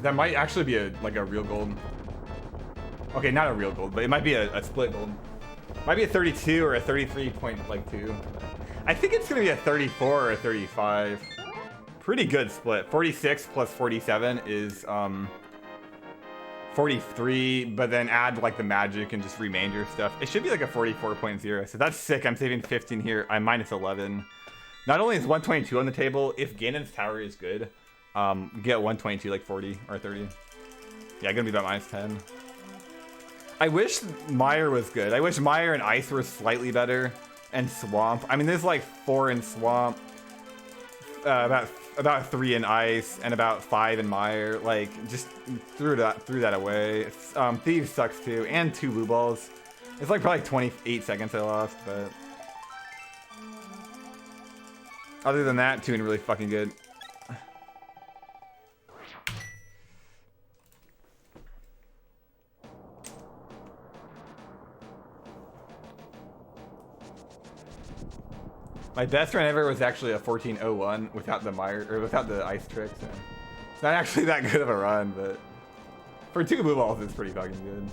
That might actually be like a real gold. Okay, not a real gold, but it might be a split gold. Might be a 32 or a 33.2. I think it's gonna be a 34 or a 35. Pretty good split. 46 plus 47 is 43, but then add like the magic and just remainder stuff. It should be like a 44.0. So that's sick. I'm saving 15 here. I'm minus 11. Not only is 122 on the table, if Ganon's tower is good, get 122 like 40 or 30. Yeah, gonna be about minus 10. I wish Mire was good. I wish Mire and Ice were slightly better, and Swamp. I mean, there's like 4 in Swamp, about 3 in Ice, and about 5 in Mire. Like, just threw that away. Thieves sucks too, and 2 blue balls. It's like probably 28 seconds I lost, but other than that, doing really fucking good. My best run ever was actually a 1401 without the Mire or without the ice tricks. So it's not actually that good of a run, but for 2 blue balls, it's pretty fucking good.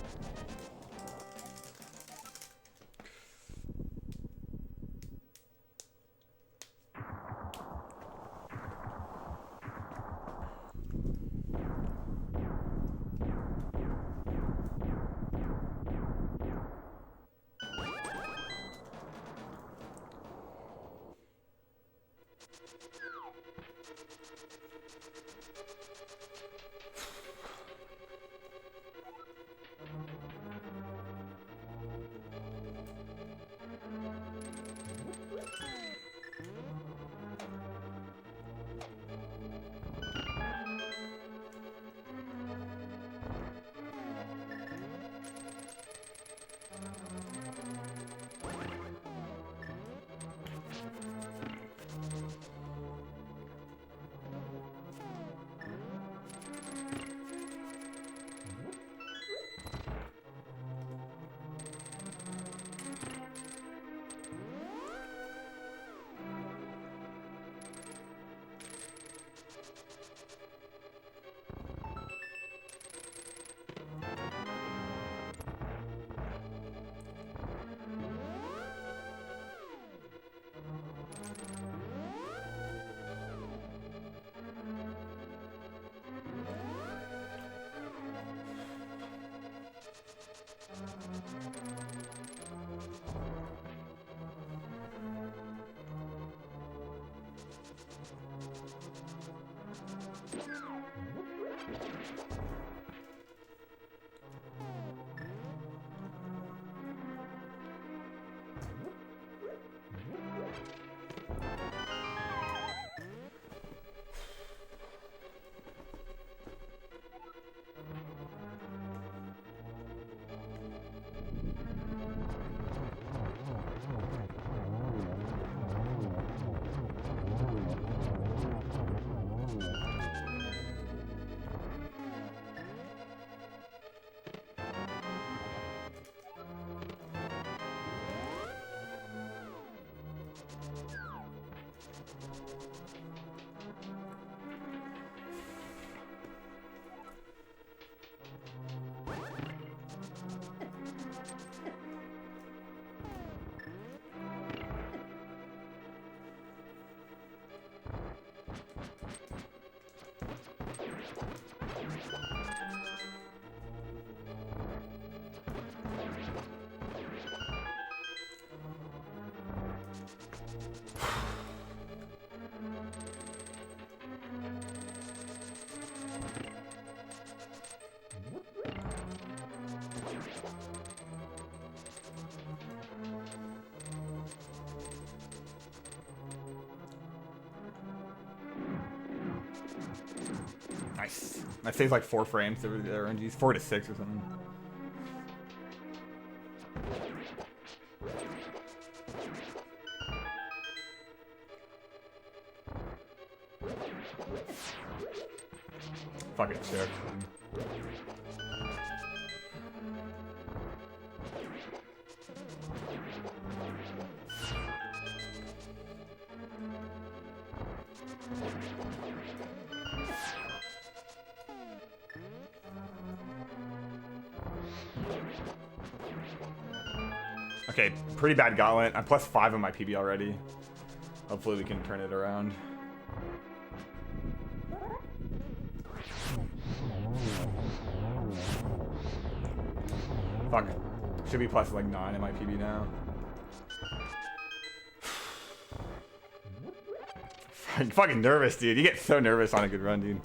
Nice. That saves like 4 frames over the RNGs, 4 to 6 or something. Fucking check. Okay, pretty bad gauntlet. I'm +5 on my PB already. Hopefully we can turn it around. Fuck. Should be plus like 9 in my PB now. I'm fucking nervous, dude. You get so nervous on a good run, dude.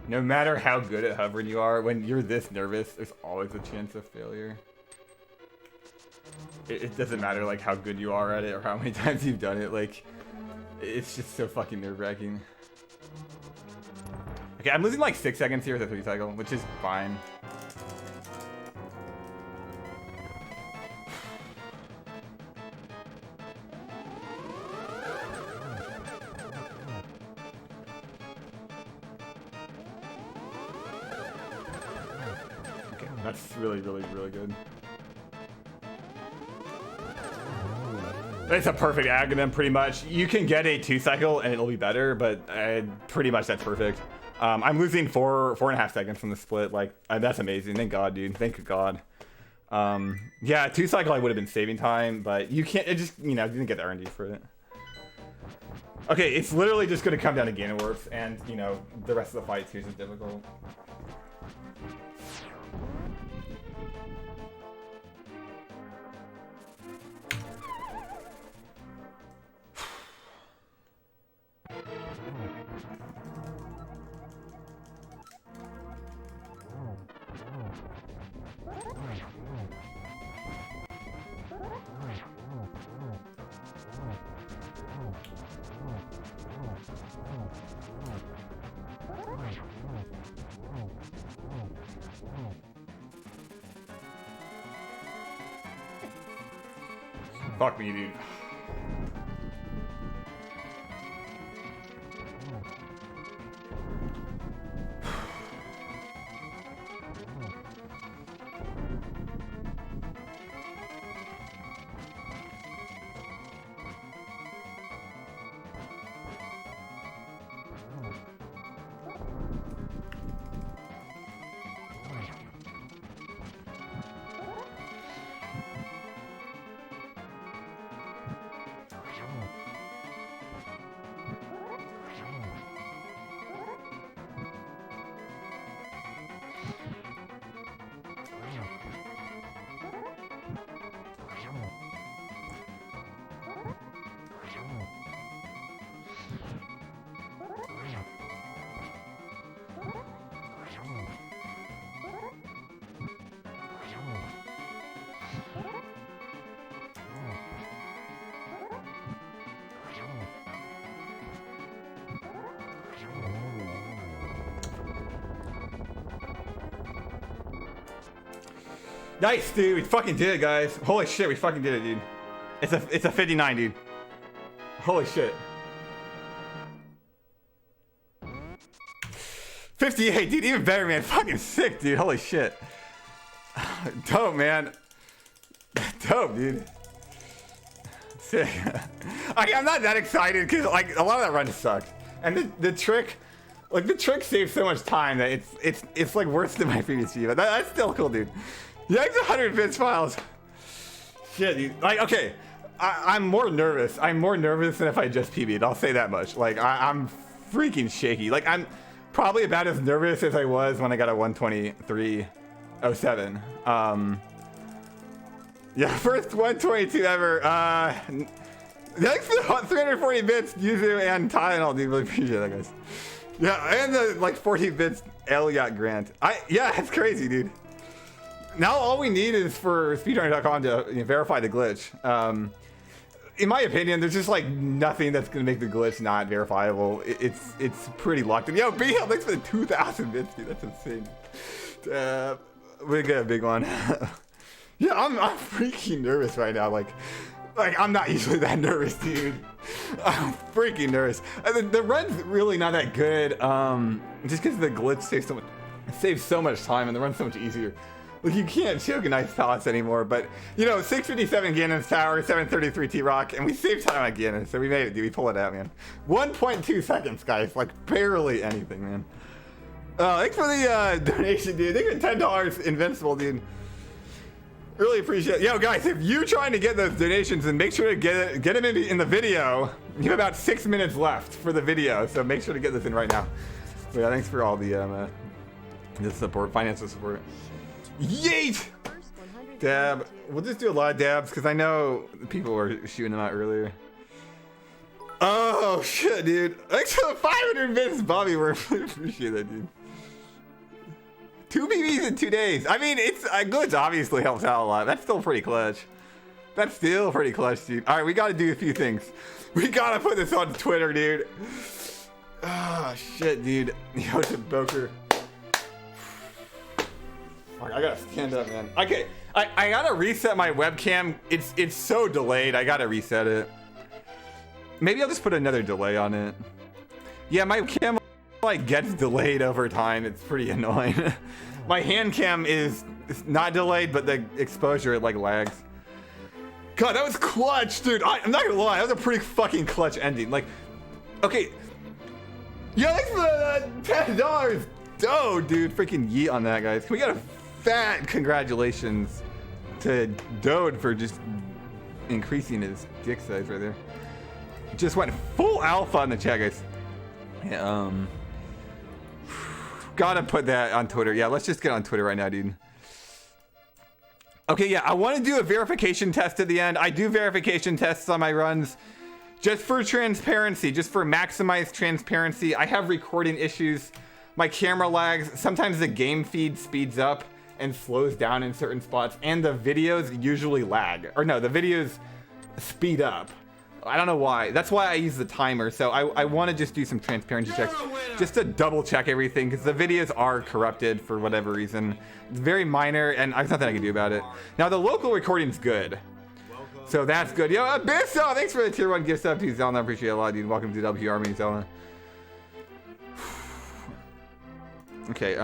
No matter how good at hovering you are, when you're this nervous, there's always a chance of failure. It doesn't matter like how good you are at it or how many times you've done it. Like, it's just so fucking nerve-wracking. Okay, I'm losing like 6 seconds here with the 3 cycle, which is fine. That's really, really, really good. It's a perfect agonum, pretty much. You can get a 2 cycle and it'll be better, but pretty much that's perfect. I'm losing 4.5 seconds from the split. Like, that's amazing. Thank God, dude. Thank God. Yeah, 2 cycle I would have been saving time, but you can't. It just, you know, you didn't get the R&D for it. Okay, it's literally just gonna come down to gain works, and you know the rest of the fight too is difficult. Fuck me, dude. Nice, dude. We fucking did it, guys. Holy shit, we fucking did it, dude. It's a 59, dude. Holy shit. 58, dude. Even better, man. Fucking sick, dude. Holy shit. Dope, man. Dope, dude. Sick. I'm not that excited because like a lot of that run sucked. And the trick Like the trick saves so much time that it's like worse than my previous video. But that's still cool, dude. Yikes, 100 bits files. Shit, dude. Like, okay, I'm more nervous. I'm more nervous than if I just PB'd. I'll say that much. Like, I'm freaking shaky. Like, I'm probably about as nervous as I was when I got a 123.07. Yeah, first 122 ever. Thanks for the 340 bits, Yuzu and Tylenol, dude. Really appreciate that, guys. Yeah, and the like 14 bits Elliot Grant. Yeah, it's crazy, dude. Now all we need is for speedrunner.com to verify the glitch. In my opinion, there's just like nothing that's gonna make the glitch not verifiable. It's pretty locked in. Yo, BL, thanks for the 2,000 bits, dude. That's insane. We get a big one. Yeah, I'm freaking nervous right now. Like I'm not usually that nervous, dude. I'm freaking nervous. The run's really not that good. Just because the glitch saves so much time, and the run's so much easier. Like, you can't choke an Ice Palace anymore, but, you know, 657 Ganon's Tower, 733 T-Rock, and we saved time on Ganon, so we made it, dude. We pulled it out, man. 1.2 seconds, guys. Like, barely anything, man. Thanks for the donation, dude. Thanks for $10 Invincible, dude. Really appreciate it. Yo, guys, if you're trying to get those donations, then make sure to get them in the video. You have about 6 minutes left for the video, so make sure to get this in right now. So, yeah, thanks for all the support, financial support. Yeet! Dab. We'll just do a lot of dabs because I know people were shooting them out earlier. Oh shit, dude! Thanks for the 500 bits, Bobby. We really appreciate that, dude. 2 PBs in 2 days. I mean, it's a glitch obviously helps out a lot. That's still pretty clutch. That's still pretty clutch, dude. All right, we got to do a few things. We gotta put this on Twitter, dude. Oh shit, dude. Yo, Boker. I gotta stand up, man. Okay, I gotta reset my webcam. It's so delayed. I gotta reset it. Maybe I'll just put another delay on it. Yeah, my cam like gets delayed over time. It's pretty annoying. My hand cam is not delayed, but the exposure it like lags. God, that was clutch, dude. I'm not gonna lie, that was a pretty fucking clutch ending. Like, okay. Yeah, thanks for the $10. Oh, dude, freaking yeet on that, guys. Can we get a fat congratulations to Dode for just increasing his dick size right there. Just went full alpha on the chat, guys. Yeah, gotta put that on Twitter. Yeah, let's just get on Twitter right now, dude. Okay, yeah, I want to do a verification test at the end. I do verification tests on my runs just for transparency, just for maximized transparency. I have recording issues. My camera lags. Sometimes the game feed speeds up and slows down in certain spots, and the videos usually lag. Or no, the videos speed up. I don't know why. That's why I use the timer. So I want to just do some transparency checks just to double check everything, because the videos are corrupted for whatever reason. It's very minor, and there's nothing I can do about it. Now, the local recording's good. So that's good. Yo, Abysso, thanks for the tier 1 gift sub to Zelda. I appreciate it a lot, dude. Welcome to WP Army, Zelda. Okay,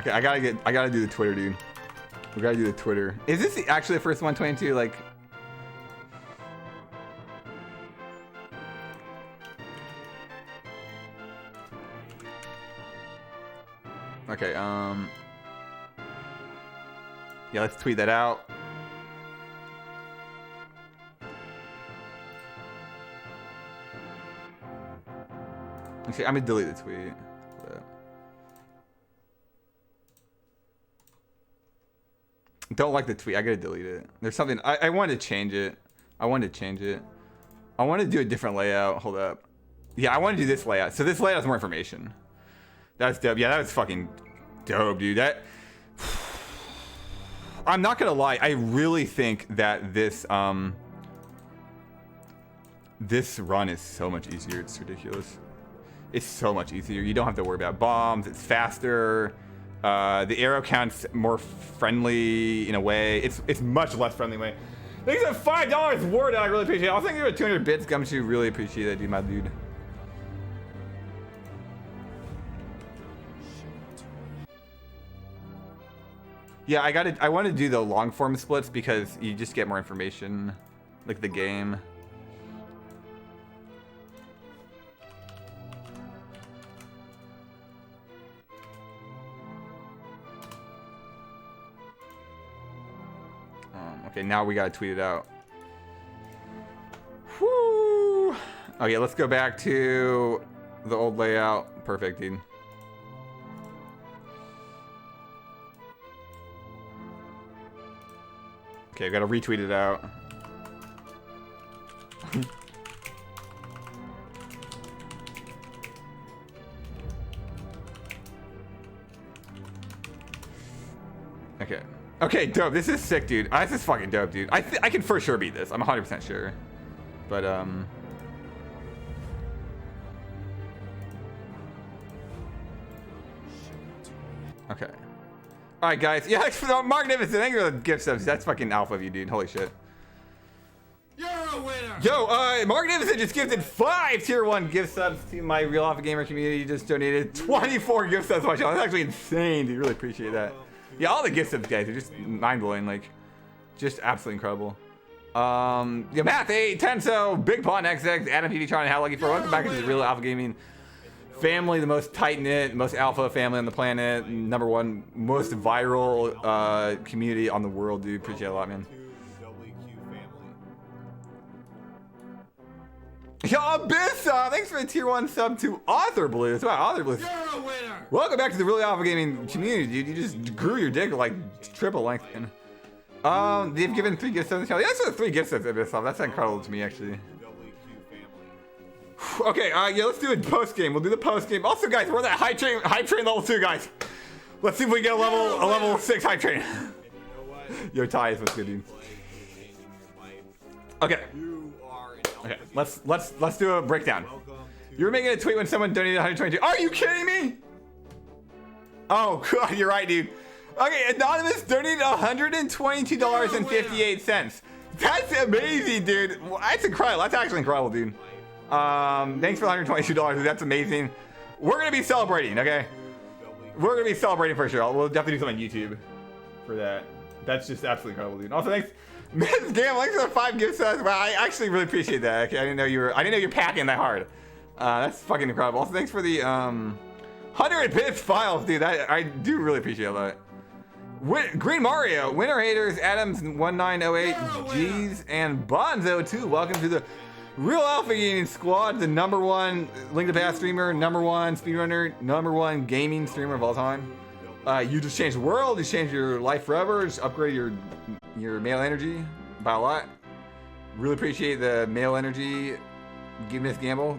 okay, I gotta do the Twitter, dude. We gotta do the Twitter. Is this actually the first 122? Like, okay, yeah, let's tweet that out. Okay, I'm gonna delete the tweet. Don't like the tweet. I gotta delete it. There's something I wanted to change it. I wanted to do a different layout. Hold up. Yeah, I want to do this layout. So this layout has more information. That's dope. Yeah, that was fucking dope, dude. That. I'm not gonna lie. I really think that this this run is so much easier. It's ridiculous. It's so much easier. You don't have to worry about bombs. It's faster. The arrow count's more friendly in a way. It's much less friendly way. Thanks for $5 Ward. I really appreciate it. Also, thank you for 200 bits. Gumshoe, really appreciate that, dude, my dude. Yeah, I want to do the long form splits because you just get more information, like the game. Okay, now we gotta tweet it out. Whoo! Okay, let's go back to the old layout. Perfect, dude. Okay, I gotta retweet it out. Okay. Okay, dope. This is sick, dude. This is fucking dope, dude. I can for sure beat this. I'm 100% sure. But, okay. Alright, guys. Yeah, thanks for the Mark Nivenson. Thank you for the gift subs. That's fucking alpha of you, dude. Holy shit. You're a winner! Yo, Mark Nivenson just gifted 5 tier 1 gift subs to my Real Alpha Gamer community. He just donated 24 gift subs to my channel. That's actually insane, dude. Really appreciate that. Yeah, all the gift subs, guys, are just mind-blowing. Like, just absolutely incredible. Yeah, Math 8, Tenso, Big Pawn XX, Adam PV Tron, and How Lucky for welcome back to the Real Alpha Gaming family, the most tight-knit, most alpha family on the planet, #1 most viral community on the world, dude. Appreciate it a lot, man. Yo, Abyss, thanks for the tier 1 sub to Author Blues. Wow, Author Blues. You're a winner! Welcome back to the Really Alpha Gaming community, dude. You just grew your dick like triple length, man. They've given 3 gift subs. Yeah, that's 3 gift subs, Abyss. That's incredible to me, actually. Okay, yeah, let's do a post game. We'll do the post game. Also, guys, we're on that hype train level 2, guys. Let's see if we get a level 6 hype train. Yo, Ty, what's good, dude? Okay. Okay, let's do a breakdown. You were making a tweet when someone donated 122. Are you kidding me? Oh god, you're right, dude. Okay, Anonymous donated $122.58. That's amazing, dude. That's incredible. That's actually incredible, dude. Thanks for $122. That's amazing. We're gonna be celebrating, okay? We're gonna be celebrating for sure. We'll definitely do something on YouTube for that. That's just absolutely incredible, dude. Also, thanks. Ms. Gam, thanks for the 5 gift subs. Wow, I actually really appreciate that. Okay, I didn't know you're packing that hard. That's fucking incredible. Also, thanks for the 100 bits files, dude. I do really appreciate that. Green Mario, Winter Haters, Adams 1908, G's, and Bonzo 2. Welcome to the Real Alpha Gaming Squad, the #1 Link to the Past streamer, #1 speedrunner, #1 gaming streamer of all time. You just changed the world. You changed your life forever. Just upgrade your male energy by a lot. Really appreciate the male energy. Give Miss Gamble.